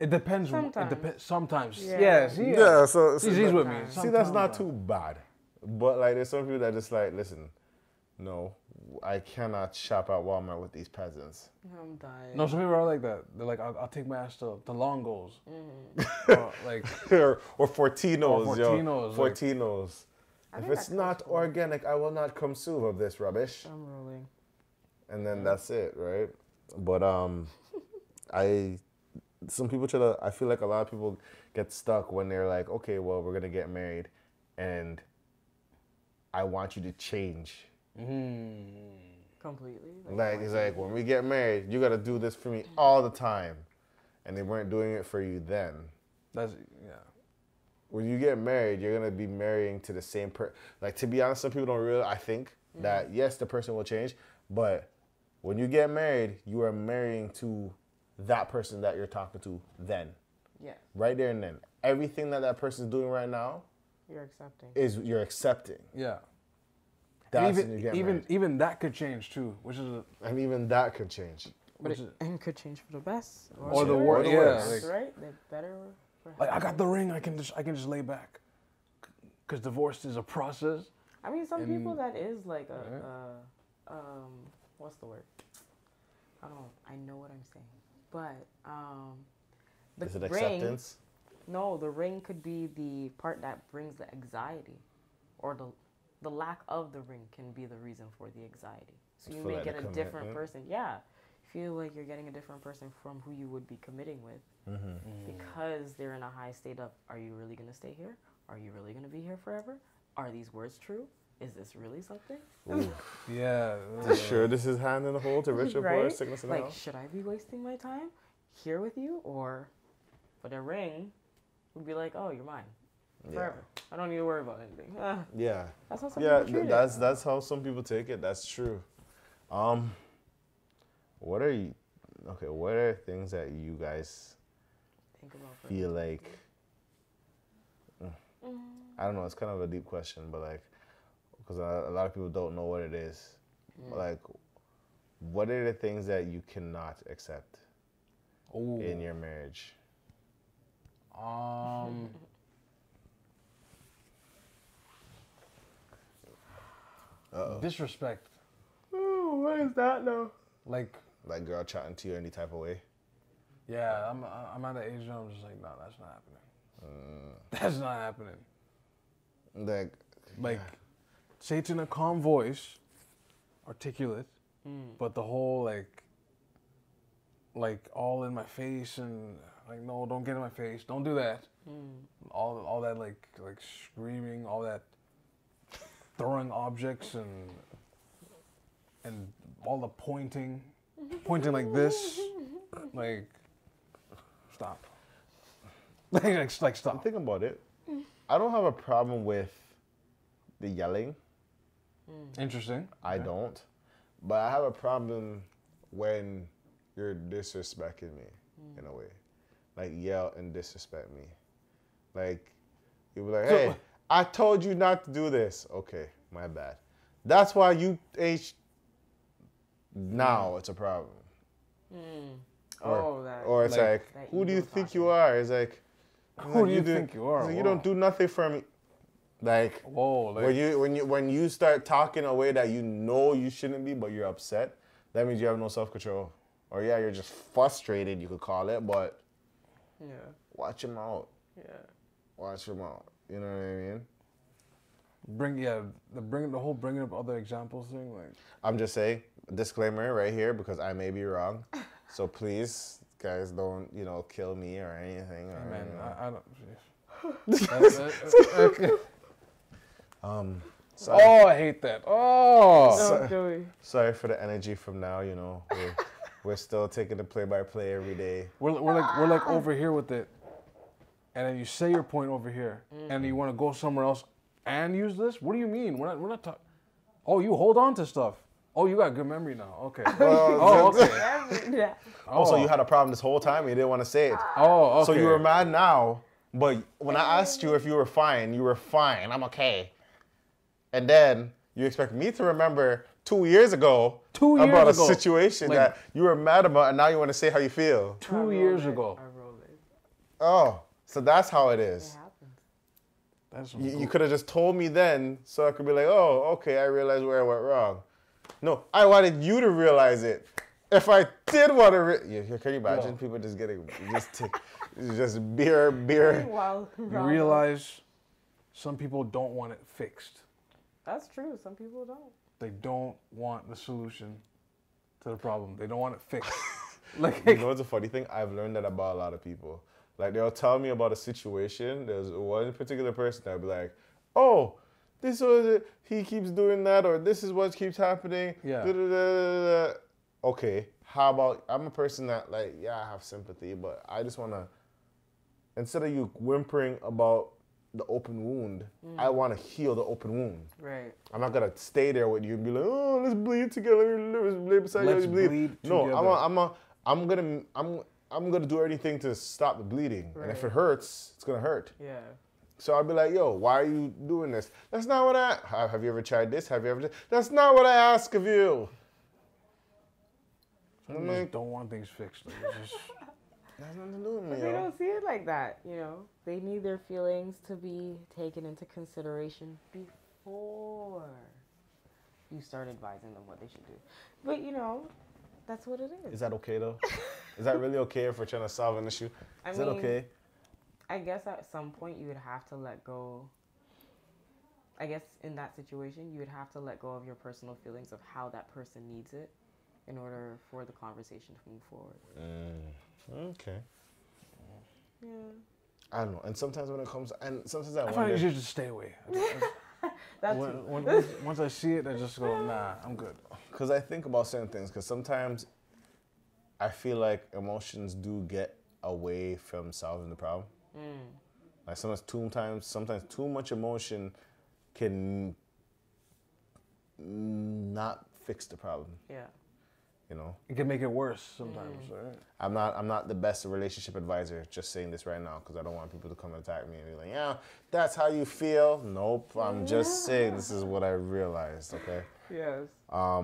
It depends. Sometimes. It depends. Sometimes. Yeah. Yeah. See, Yeah, so he's with me. See, that's not Sometimes, too bad. But like, there's some people that just like, listen, no, I cannot shop at Walmart with these peasants. I'm dying. No, some people are like that. They're like, I'll take my ass to Longo's. Like, or Fortino's, Or yo. Fortino's, like- Fortino's. I If think it's that not goes for- organic, I will not consume of this rubbish. I'm rolling. And then that's it, right? But some people I feel like a lot of people get stuck when they're like, okay, well, we're gonna get married, and I want you to change. Completely. Like, it's like, when we get married, you gotta do this for me all the time. And they weren't doing it for you then. that's yeah. When you get married, you're gonna be marrying to the same person. Like, to be honest, some people don't really, I think that yes, the person will change, but when you get married, you are marrying to that person that you're talking to then. Yeah. Right there and then. Everything that person's doing right now You're accepting. is you're accepting. Yeah. That's And when you get married. even that could change too, which is And even that could change. But it could change for the best. Or the worse. worst. Yeah. worst. Like, Right? They're better. like, I got the ring. I can just lay back. Because divorce is a process. I mean, some And- people that is like what's the word? I know what I'm saying, but the Is it ring. acceptance? No, the ring could be the part that brings the anxiety, or the lack of the ring can be the reason for the anxiety. So you For may like get the a different commitment? person. Yeah, feel like you're getting a different person from who you would be committing with, because they're in a high state of, are you really gonna stay here? Are you really gonna be here forever? Are these words true? Is this really something? Yeah. Sure, this is hand in the hole to rich or poor, Right? sickness and Like, health. should I be wasting my time here with you, or but a ring would be like, oh, you're mine forever. I don't need to worry about anything. Yeah. That's how some Yeah, people treat that's how some people take it. That's true. What are things that you guys Think about for feel like? I don't know. It's kind of a deep question, but like, because a lot of people don't know what it is. But like, what are the things that you cannot accept in your marriage? Disrespect. Oh, what is that now? Like, Like, girl chatting to you any type of way? yeah, I'm at the age where I'm just like, no, that's not happening. That's not happening. Like, Say it in a calm voice, articulate, but the whole like all in my face and like, no, don't get in my face, don't do that. All that like screaming, all that throwing objects and all the pointing like this, like stop. like stop. think about it. I don't have a problem with the yelling. Interesting. I don't. But I have a problem when you're disrespecting me in a way. Like, yell and disrespect me. Like, you be like, hey, I told you not to do this. Okay, my bad. That's why you ain't. Now it's a problem. Or it's like, that who do you ego think talking. you are? It's like, Who do you think you are? it's like, you don't do nothing for me. Like, Whoa, like, when you start talking a way that you know you shouldn't be, but you're upset, that means you have no self-control. Or yeah, you're just frustrated, you could call it, but Yeah. watch him out. Yeah. Watch him out. You know what I mean? the whole bringing up other examples thing, like. I'm just saying, disclaimer right here, because I may be wrong. So please, guys, don't, kill me or anything. Or, Man, I don't. sorry. Oh, I hate that. Oh. No, Joey. Sorry for the energy from now, We're still taking the play-by-play every day. We're like over here with it, and then you say your point over here, and you want to go somewhere else and use this. What do you mean? We're not talking. Oh, you hold on to stuff. Oh, you got good memory now. Okay. Oh, okay. Also, you had a problem this whole time and you didn't want to say it. Oh, okay. So you were mad now, but when I asked you if you were fine, I'm okay. And then you expect me to remember 2 years ago about a situation like, that you were mad about, and now you want to say how you feel. 2 years ago. I rolled it. Oh, so that's how it is. It happens. You could have just told me then, so I could be like, oh, okay, I realized where I went wrong. No, I wanted you to realize it. If I did want to, can you imagine people just getting, just beer? Wow. You realize some people don't want it fixed. That's true. Some people don't. They don't want the solution to the problem. They don't want it fixed. Like, you know what's a funny thing? I've learned that about a lot of people. Like, they'll tell me about a situation. There's one particular person that'll be like, oh, this was it. He keeps doing that, or this is what keeps happening. Yeah. Da, da, da, da, da. Okay, how about, I'm a person that, like, yeah, I have sympathy, but I just want to, instead of you whimpering about the open wound, I want to heal the open wound. Right. I'm not going to stay there with you and be like, oh, let's bleed together. Let's bleed beside you. Let's bleed No, together. I'm gonna do anything to stop the bleeding. Right. And if it hurts, it's gonna hurt. Yeah. So I'll be like, yo, why are you doing this? That's not what have you ever tried this? Have you ever, that's not what I ask of you. Some people just don't want things fixed. Like, it's just, That's nothing to do with me, But they don't see it like that, you know. They need their feelings to be taken into consideration before you start advising them what they should do. But, you know, that's what it is. Is that okay, though? Is that really okay if we're trying to solve an issue? Is that okay? I guess at some point you would have to let go. I guess in that situation, you would have to let go of your personal feelings of how that person needs it in order for the conversation to move forward. Okay. Yeah. I don't know. And sometimes when it comes, and sometimes I I find wonder. it easier to stay away. That's Once I see it, I just go, nah, I'm good. Because I think about certain things, because sometimes I feel like emotions do get away from solving the problem. Like sometimes too much emotion can not fix the problem. Yeah. You know, It can make it worse sometimes, right? I'm not the best relationship advisor. Just saying this right now because I don't want people to come and attack me and be like, yeah, that's how you feel. Nope, I'm just saying this is what I realized. Okay. Yes. I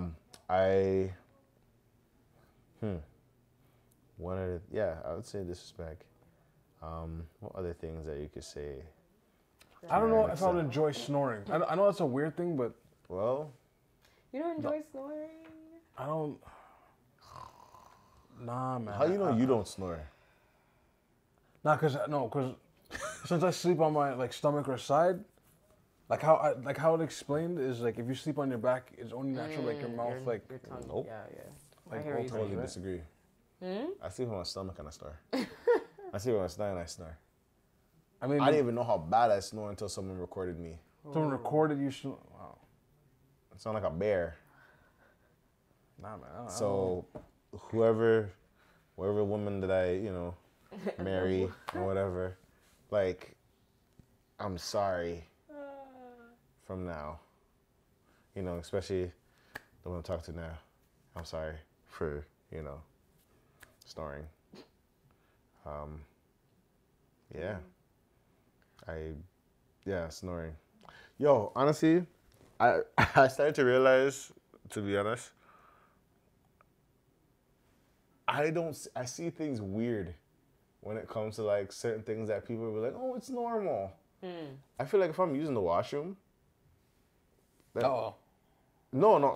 would say disrespect. What other things that you could say? I don't know if I would enjoy snoring. I know that's a weird thing, but Well, You don't enjoy snoring? I don't. Nah, man. how you know you don't snore? Nah, cause since I sleep on my stomach or side, how it explained is like if you sleep on your back, it's only natural like your mouth Your tongue. Nope. Yeah. Like, I hear what I you're totally saying. disagree. I sleep on my stomach and I snore. I sleep on my stomach and I snore. I mean, I didn't even know how bad I snore until someone recorded me. someone recorded you. Wow. I sound like a bear. Nah, man. I don't So, whoever woman that I, marry or whatever, like, I'm sorry from now. Especially the one I'm talking to now. I'm sorry for, snoring. Snoring. Yo, honestly, I started to realize, to be honest, I see things weird when it comes to like certain things that people will be like, oh, it's normal. I feel like if I'm using the washroom. No,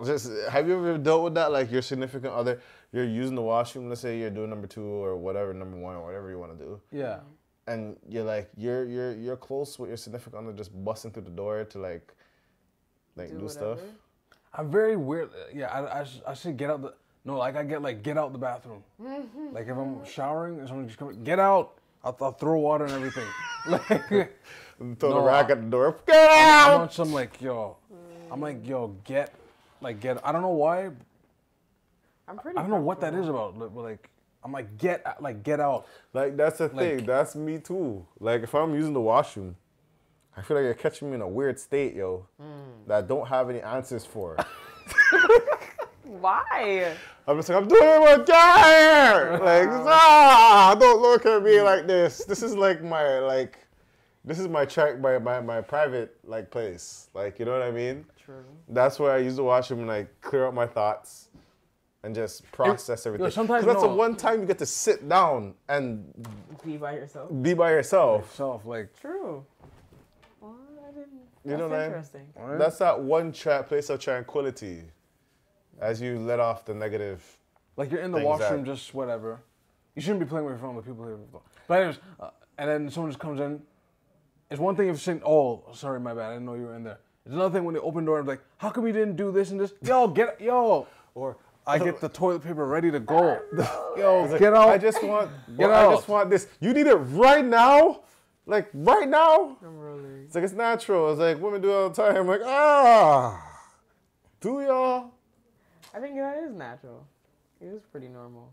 just have you ever dealt with that? Like your significant other, you're using the washroom, let's say you're doing number 2 or whatever, number 1 or whatever you want to do. Yeah. And you're like, you're close with your significant other just busting through the door to like do stuff. I'm very weird. Yeah, I should get out the. No, like I get out the bathroom. Like if I'm showering and someone just comes, get out. I'll throw water and everything. Like Throw the rack at the door. Get out! I'm on some like yo. I'm like yo, get. I don't know why. I'm pretty. I don't know what that is comfortable. about. Like, I'm like, get out. Like, that's the thing. Like- That's me too. Like, if I'm using the washroom, I feel like you're catching me in a weird state, yo, that I don't have any answers for. Why? I'm just like, I'm doing it with care. Like, don't look at me like this. This is like this is my track, my private like place. Like, you know what I mean? True. That's where I use the washroom and I clear out my thoughts and just process everything. sometimes 'Cause that's the no. one time you get to sit down and Be by yourself. be by yourself. Self, like, True. Well, I didn't. You know That's what I mean? interesting. right? That's that one place of tranquility as you let off the negative. Like you're in the things washroom, that- just whatever. You shouldn't be playing with your phone with people here. But anyways, and then someone just comes in. It's one thing if saying, "Oh, sorry, my bad, I didn't know you were in there." It's another thing when they open the door and be like, "How come you didn't do this and this?" Yo. Or I get the toilet paper ready to go. Yo, It's like, get out. I just want. Get I out. just want this. You need it right now. Like right now. I'm rolling. It's like it's natural. It's like women do it all the time. Like do y'all? I think that is natural. It is pretty normal.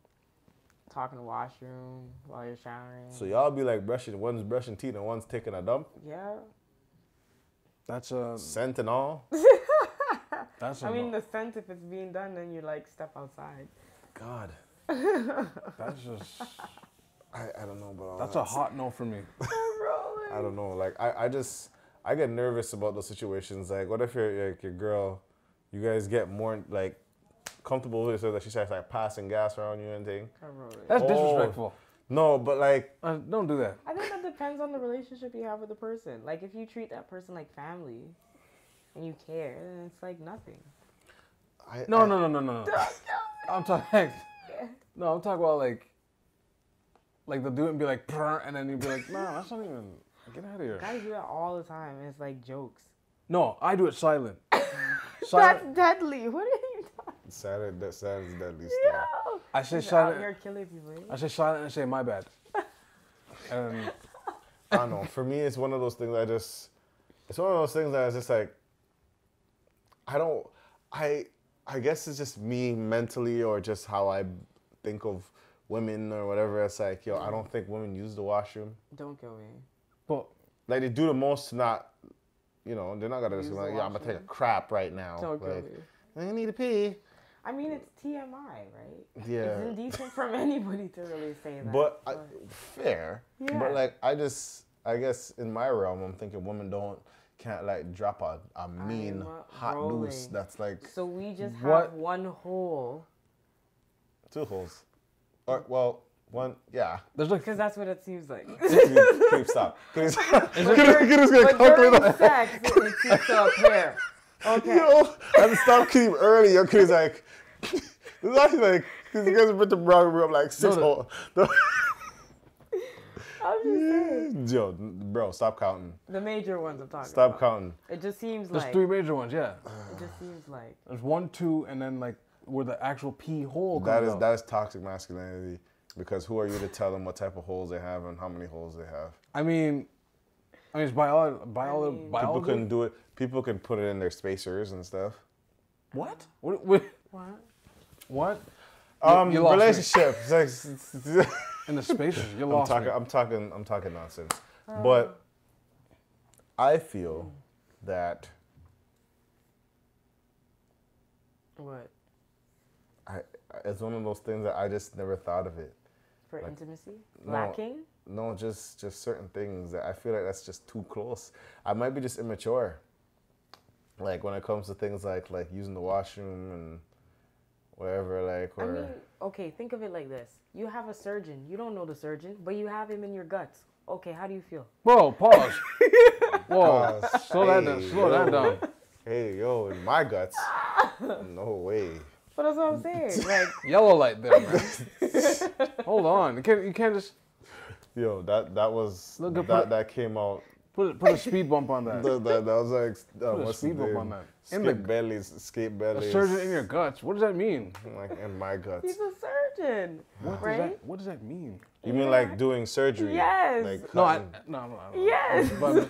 Talking in the washroom while you're showering. So y'all be like one's brushing teeth and one's taking a dump, Yeah. That's a. scent and all. That's a. I mean, the scent, if it's being done, then you like step outside. God, That's just. I don't know about all That's that. a hot no for me. I don't know. Like I get nervous about those situations. Like, what if you're like your girl, you guys get more like comfortable with it so that she starts like passing gas around you and thing. That's Oh. disrespectful. No, but like Don't do that. I think that depends on the relationship you have with the person. Like, if you treat that person like family and you care, then it's like nothing. No. I'm talking. No, I'm talking about like they'll do it and be like, "Brr," and then you'll be like, "Nah, that's not even. Get out of here." Guys do that all the time. And it's like jokes. No, I do it silent. That's deadly. What are you talking that sounds deadly about? stuff. I say You're out silent. here killing people. Eh? I say silent and say my bad. And I don't know. For me, it's one of those things. It's one of those things that is just like, I guess it's just me mentally or just how I think of women or whatever. It's like, yo, I don't think women use the washroom. Don't kill me. but Like they do the most to not, they're not gonna just Use be like, the yeah, I'm gonna take a washroom. crap right now. Don't kill Like, me. I need to pee. I mean, it's TMI, right? Yeah. It's indecent from anybody to really say that. But fair. Yeah. But like I guess in my realm, I'm thinking women can't like drop a mean hot rolling. loose that's like So we just have What? one hole. 2 holes. Or well, one, yeah. there's like Because that's what it seems like. Can you stop? Can you stop? But during sex, it seems to appear. Okay. Yo, I had to stop Keem early. Yo, Keem's like, it's actually like, because you guys put the wrong room like 6 holes. I'm just saying. Yo, bro, stop counting. The major ones I'm talking Stop about. counting. It just seems there's like. 3 major ones, yeah. It just seems like. There's 1, 2, and then like where the actual pee hole comes out. That is toxic masculinity. Because who are you to tell them what type of holes they have and how many holes they have? I mean, it's biology. People can do it. People can put it in their spacers and stuff. What? What? What? You lost me. Relationships. Like, In the spaces, you I'm lost me. talking nonsense. But I feel that What? it's one of those things that I just never thought of it. For intimacy? No. Lacking? No, just certain things that I feel like that's just too close. I might be just immature. Like when it comes to things like using the washroom and whatever, like or I mean, okay, think of it like this. You have a surgeon. You don't know the surgeon, but you have him in your guts. Okay, how do you feel? Whoa, pause. Whoa, Pause. slow that Hey, down. Slow that yo. down. Hey, yo, in my guts. No way. But that's what I'm saying. Like, Yellow light there, man. Hold on. You can't just Yo, that was Look at that came out. put a speed bump on that. That was like Put a what's speed the bump name? on that. Skate A bellies. surgeon in your guts. What does that mean? Like in my guts. he's a surgeon, right? What does that mean? You mean like doing surgery? Yes. Like No, cutting? no. Yes. But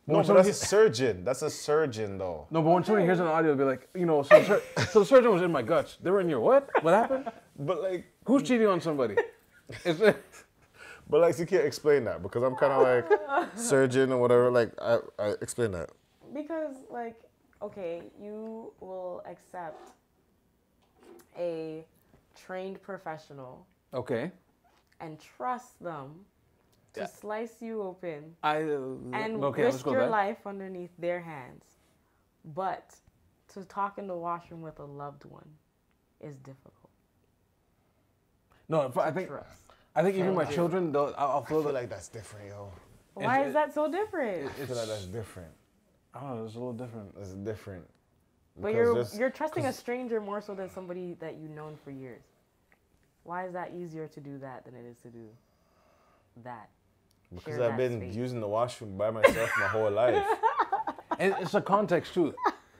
No, but that's a surgeon. That's a surgeon, though. No, but when somebody hears an audio, they'll be like, you know, so the surgeon was in my guts. They were in your what? What happened? But like, Who's cheating on somebody? but like, you can't explain that because I'm kind of like surgeon or whatever. Like, I explain that. Because, like, okay, you will accept a trained professional Okay. and trust them to slice you open and okay, risk your life underneath their hands. But to talk in the washroom with a loved one is difficult. No, I think even my children, I'll feel like that's different, yo. Why is that so different? I feel like that's different. I don't know, it's a little different. It's different. But you're trusting a stranger more so than somebody that you've known for years. Why is that easier to do that than it is to do that? Because I've been using the washroom by myself my whole life. And it's a context too.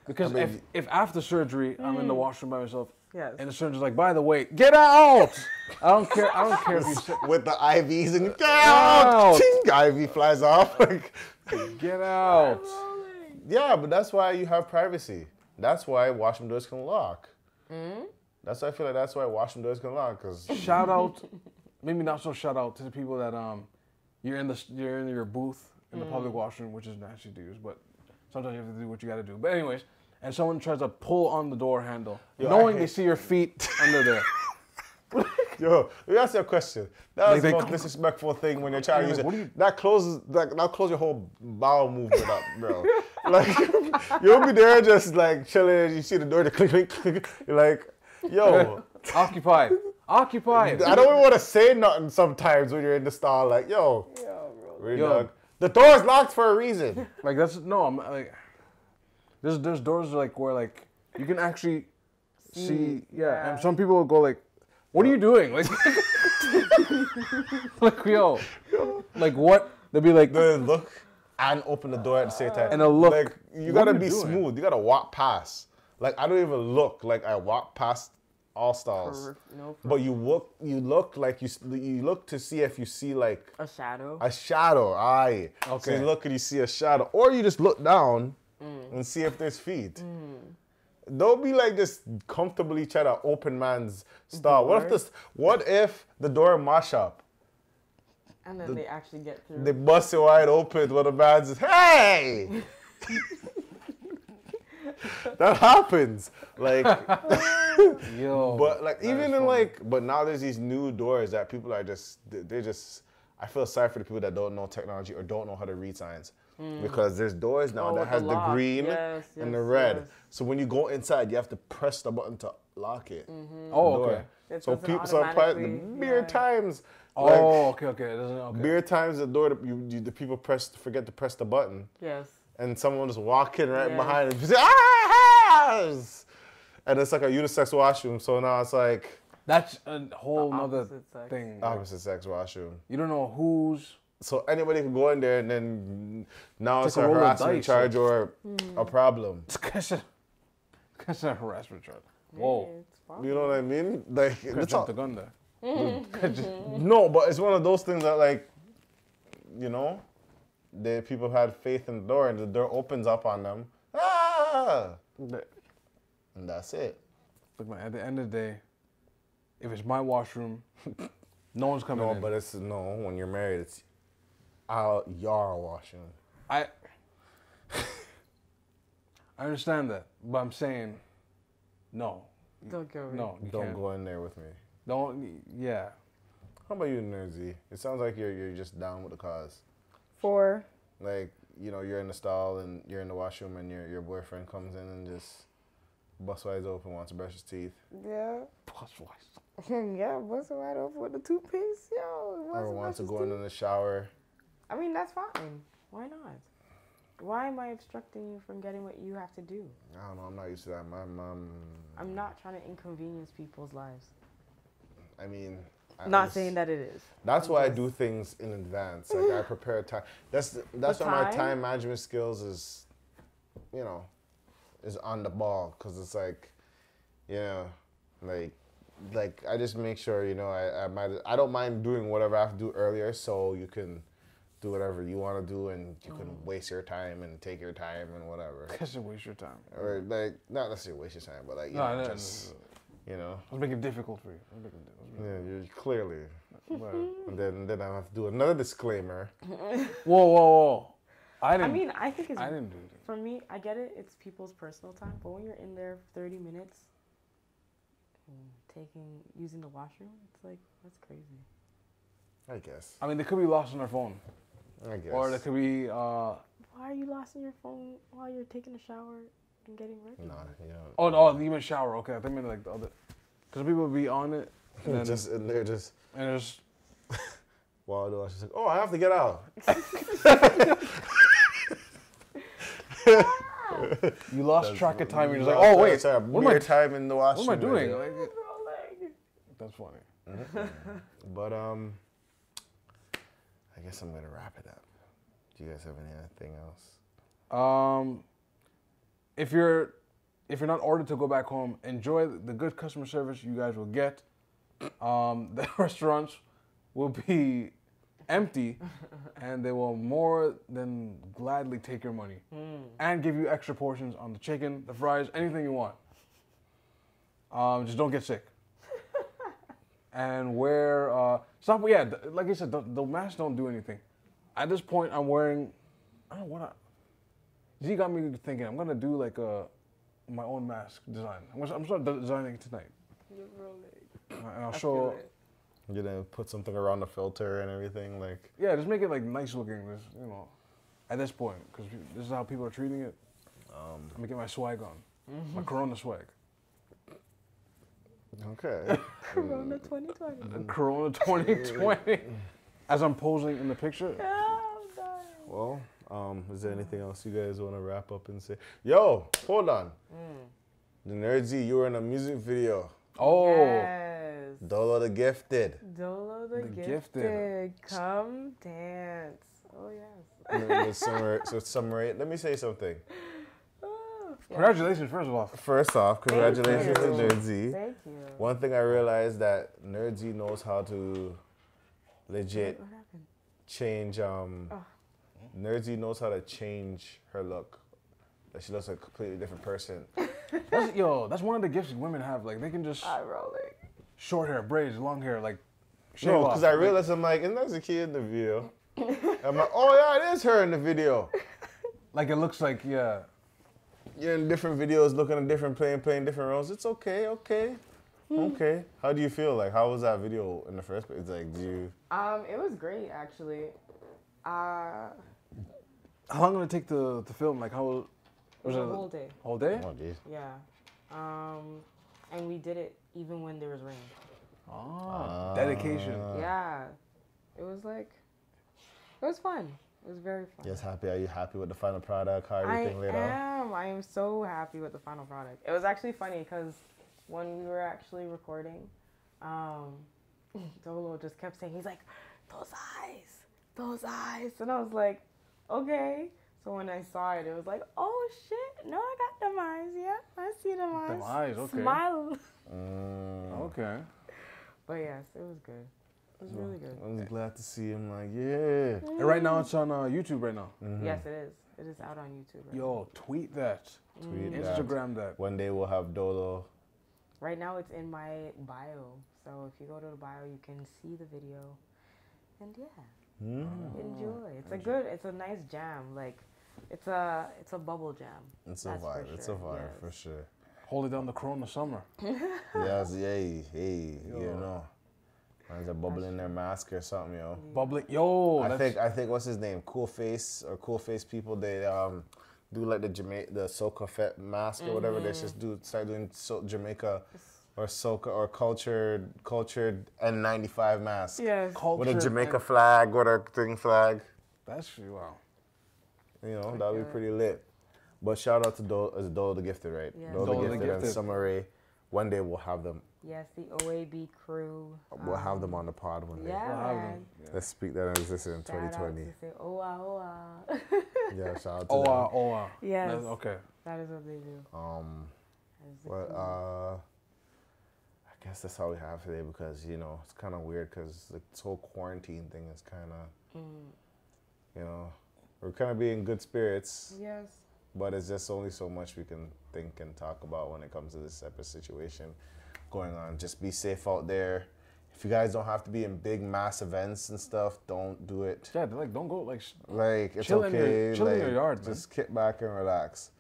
Because if after surgery I'm in the washroom by myself, yes, and the surgeon's like, by the way, get out! I don't care if you sit with the IVs and get out! Ting, IV flies off. Like, get out. Yeah, but that's why you have privacy. That's why washroom doors can lock. That's why I feel like that's why washroom doors can lock. Cause shout out, maybe not so shout out to the people that you're in your booth in the public washroom, which is nasty to use, but sometimes you have to do what you got to do. But anyways, and someone tries to pull on the door handle, knowing they see your feet under there. Yo, let me ask you a question. That was the most disrespectful thing when you're trying to use it. That closes your whole bowel movement up, bro. Like, you'll be there just like chilling, you see the door, the click, click, click. You're like, yo. Occupied. Occupied. I don't even want to say nothing sometimes when you're in the stall, like, yo. Dog. The door's locked for a reason. Like, I'm like, there's doors like where like you can actually see, and some people will go like, what are you doing? Like, like, yo, like what? They'll be like, look and open the door at the same time. And they'll look. Like, you gotta be smooth. You gotta walk past. Like, I don't even look. Like, I walk past all stalls. But you look like you look to see if you see like a shadow. A shadow, aye. Okay. So you look and you see a shadow, or you just look down and see if there's feet. Don't be like just comfortably try to open man's stall. What if the door mash up? And then they actually get through. They bust it wide open when the man's just, hey! That happens. Like, yo. But like even in like, but now there's these new doors that people are I feel sorry for the people that don't know technology or don't know how to read signs. Because there's doors now that has the green and the red. Yes. So when you go inside, you have to press the button to lock it. Oh, okay. So people apply the mere times. Oh, like, okay. Mere times the door, the people forget to press the button. Yes. And someone just walk in right behind it. Ah! And it's like a unisex washroom. So now it's like. That's a whole nother thing. Opposite sex washroom. You don't know who's. So anybody can go in there and then now it's a harassment charge or a problem. It's a harassment charge. Whoa. You know what I mean? Like, it's jump the gun there. No, but it's one of those things that, like, you know, the people had faith in the door and the door opens up on them. Ah! And that's it. Look, man, at the end of the day, if it's my washroom, no one's coming in. No, but when you're married, it's your washroom. I understand that, but I'm saying, no. Don't go. No, don't go in there with me. Don't. Yeah. How about you, Nerzy? It sounds like you're just down with the cause. For? Like, you know, you're in the stall and you're in the washroom and your boyfriend comes in and just bust wide open, wants to brush his teeth. Yeah. Bust wide. Yeah, bust wide open with the toothpaste, yo. Or wants to go in the shower. I mean, that's fine. Why not? Why am I obstructing you from getting what you have to do? I don't know. I'm not used to that. I'm not trying to inconvenience people's lives. I mean... Not saying that it is. That's why I do things in advance. Like, I prepare time. That's why my time management skills is, you know, is on the ball. Because it's like, you know, like I just make sure, you know, I don't mind doing whatever I have to do earlier so you can do whatever you want to do, and you can waste your time and take your time and whatever. Because you waste your time. Or like not necessarily waste your time, but like just you know. Let's make it difficult for you. Yeah, you clearly. But, And then I have to do another disclaimer. whoa. I I mean, I think it's, I didn't do it. for me, I get it, it's people's personal time, but when you're in there for 30 minutes, using the washroom, it's like, that's crazy. I guess. I mean, they could be lost on their phone. I guess. Or they could be, Why are you lost in your phone while you're taking a shower and getting ready? Nah, yeah. oh, no, you meant shower. Okay, I think I meant like the other. Because people would be on it. And then, And they're just. and there's, While well, she's like, oh, I have to get out. you lost track of time. You're just like, oh, wait. What am I time in the washroom? What am I doing? Right? Like, that's funny. But I guess I'm gonna wrap it up. Do you guys have anything else? If you're not ordered to go back home, enjoy the good customer service you guys will get. The restaurants will be empty, and they will more than gladly take your money and give you extra portions on the chicken, the fries, anything you want. Just don't get sick. And wear like I said, the masks don't do anything. At this point, I'm wearing, I don't know what Z got me thinking. I'm gonna do like my own mask design. I'm start designing it tonight. And I'll show. You're gonna put something around the filter and everything, like. Yeah, just make it like nice looking. Just, you know, at this point, because this is how people are treating it. I'm gonna get my swag on, my Corona swag. Okay. Corona 2020. Corona 2020. As I'm posing in the picture. Well, is there anything else you guys want to wrap up and say? Yo, hold on. The Nerdsy, you were in a music video. Oh. Yes. Dolo the Gifted. Dolo the The gifted. Gifted. Come dance. Oh, yes. So summary. Let me say something. Congratulations, first of all. First off, congratulations to Nerdsy. Thank you. One thing I realized that Nerdsy knows how to legit What happened? change. Nerdsy knows how to change her look. That she looks like a completely different person. That's one of the gifts women have. Like, they can just Eye rolling. short hair, braids, long hair, like shave No, off. because I realized I'm like, isn't that a kid in the video? I'm like, oh yeah, it is her in the video. Like, it looks like, yeah. You're in different videos, looking at different, playing different roles. It's okay. Okay. How do you feel? Like, how was that video in the first place? Like, do you? It was great, actually. How long did it take to film? Like, how was a it? whole day. Whole day? Oh, geez. Yeah. And we did it even when there was rain. Oh, dedication. Yeah. It was like, it was fun. It was very fun. Yes, happy. Are you happy with the final product? How everything laid out? I am so happy with the final product. It was actually funny because when we were actually recording, Dolo just kept saying, he's like, those eyes. And I was like, okay. So when I saw it, it was like, oh shit, no, I got them eyes. Yeah, I see them eyes. Them eyes, okay. Smile. Okay. But yes, it was good. It was really good. I'm glad to see him. Like, yeah. And right now it's on YouTube right now. Yes, it is. It is out on YouTube right now. Yo, tweet that. Tweet Instagram that. One day we'll have Dolo. Right now it's in my bio. So if you go to the bio, you can see the video. And yeah, enjoy. It's a nice jam. Like, it's a bubble jam. It's a That's for vibe. sure. It's a vibe Yes. for sure. Hold it down the Corona summer. Yes, hey, you know. There's a bubble in their mask or something, yo. Bubbling. Yo, I think what's his name? Cool Face people. They do like the soca fet mask or whatever. They just start doing Jamaica or soca or cultured N95 mask. Yes. With a Jamaica flag, with a thing flag. That's wow. You know, that'd be pretty lit. But shout out to Dolo the Gifted, right? Yes. Dolo the Gifted and Summer Rae. One day we'll have them. Yes, the OAB crew. We'll have them on the pod one day. Yeah, man. Let's speak that as this in Shout out 2020. to say, oh, Yeah, shout out to them. Yes. Okay. That is what they do. But I guess that's all we have today because, you know, it's kind of weird because this whole quarantine thing is kind of you know, we're kind of being good spirits. Yes. But it's just only so much we can think and talk about when it comes to this type of situation going on. Just be safe out there. If you guys don't have to be in big mass events and stuff, don't do it. Yeah, like don't go like It's chill okay. chill in your yard, just kick back and relax.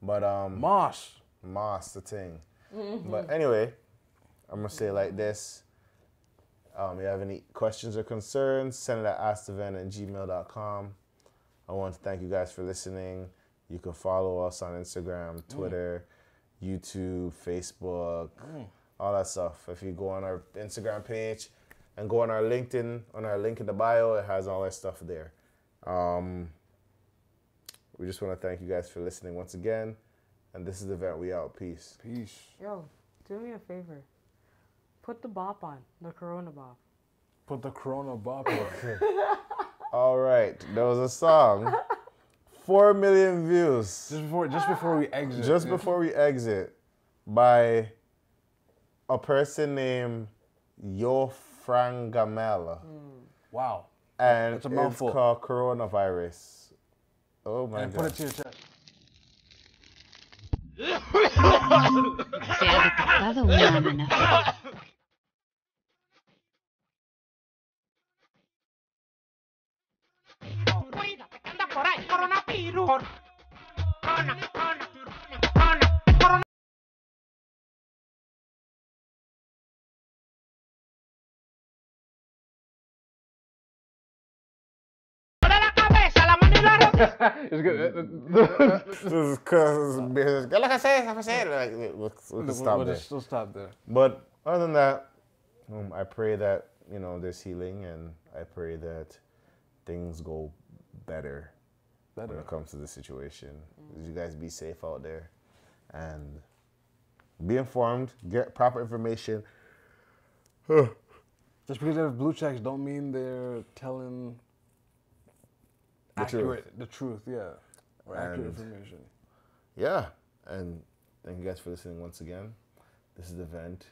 But moss the thing. But anyway, I'm gonna say it like this. You have any questions or concerns, send it at askthevent@gmail.com. I want to thank you guys for listening. You can follow us on Instagram, Twitter, YouTube, Facebook, all that stuff. If you go on our Instagram page and go on our LinkedIn, on our link in the bio, it has all that stuff there. We just want to thank you guys for listening once again. And this is the event. We out. Peace. Peace. Yo, do me a favor. Put the bop on, the Corona bop. Put the Corona bop on. All right. There was a song. 4 million views. Just before we exit. Just before we exit, by a person named Yo Frangamela. Wow. And That's a it's mouthful. called Coronavirus. Oh my And God. put it to your chest. Se ha detectado una amenaza. Cuídate que anda por ahí, coronavirus. La cabeza, la mano y la rodilla. It's good. This is because like I said, like, let's stop there. We'll stop there. But other than that, I pray that, there's healing, and I pray that things go better when it comes to the situation. You guys be safe out there and be informed, get proper information. Just because they have blue checks don't mean they're telling the truth, yeah. Or accurate information. Yeah, and thank you guys for listening once again. This is the event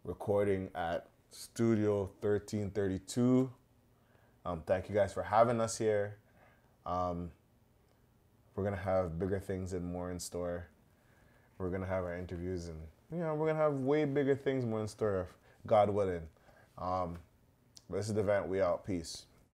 recording at Studio 1332. Thank you guys for having us here. We're gonna have bigger things and more in store. We're gonna have our interviews, and we're gonna have way bigger things more in store, God willing. This is the event. We out. Peace.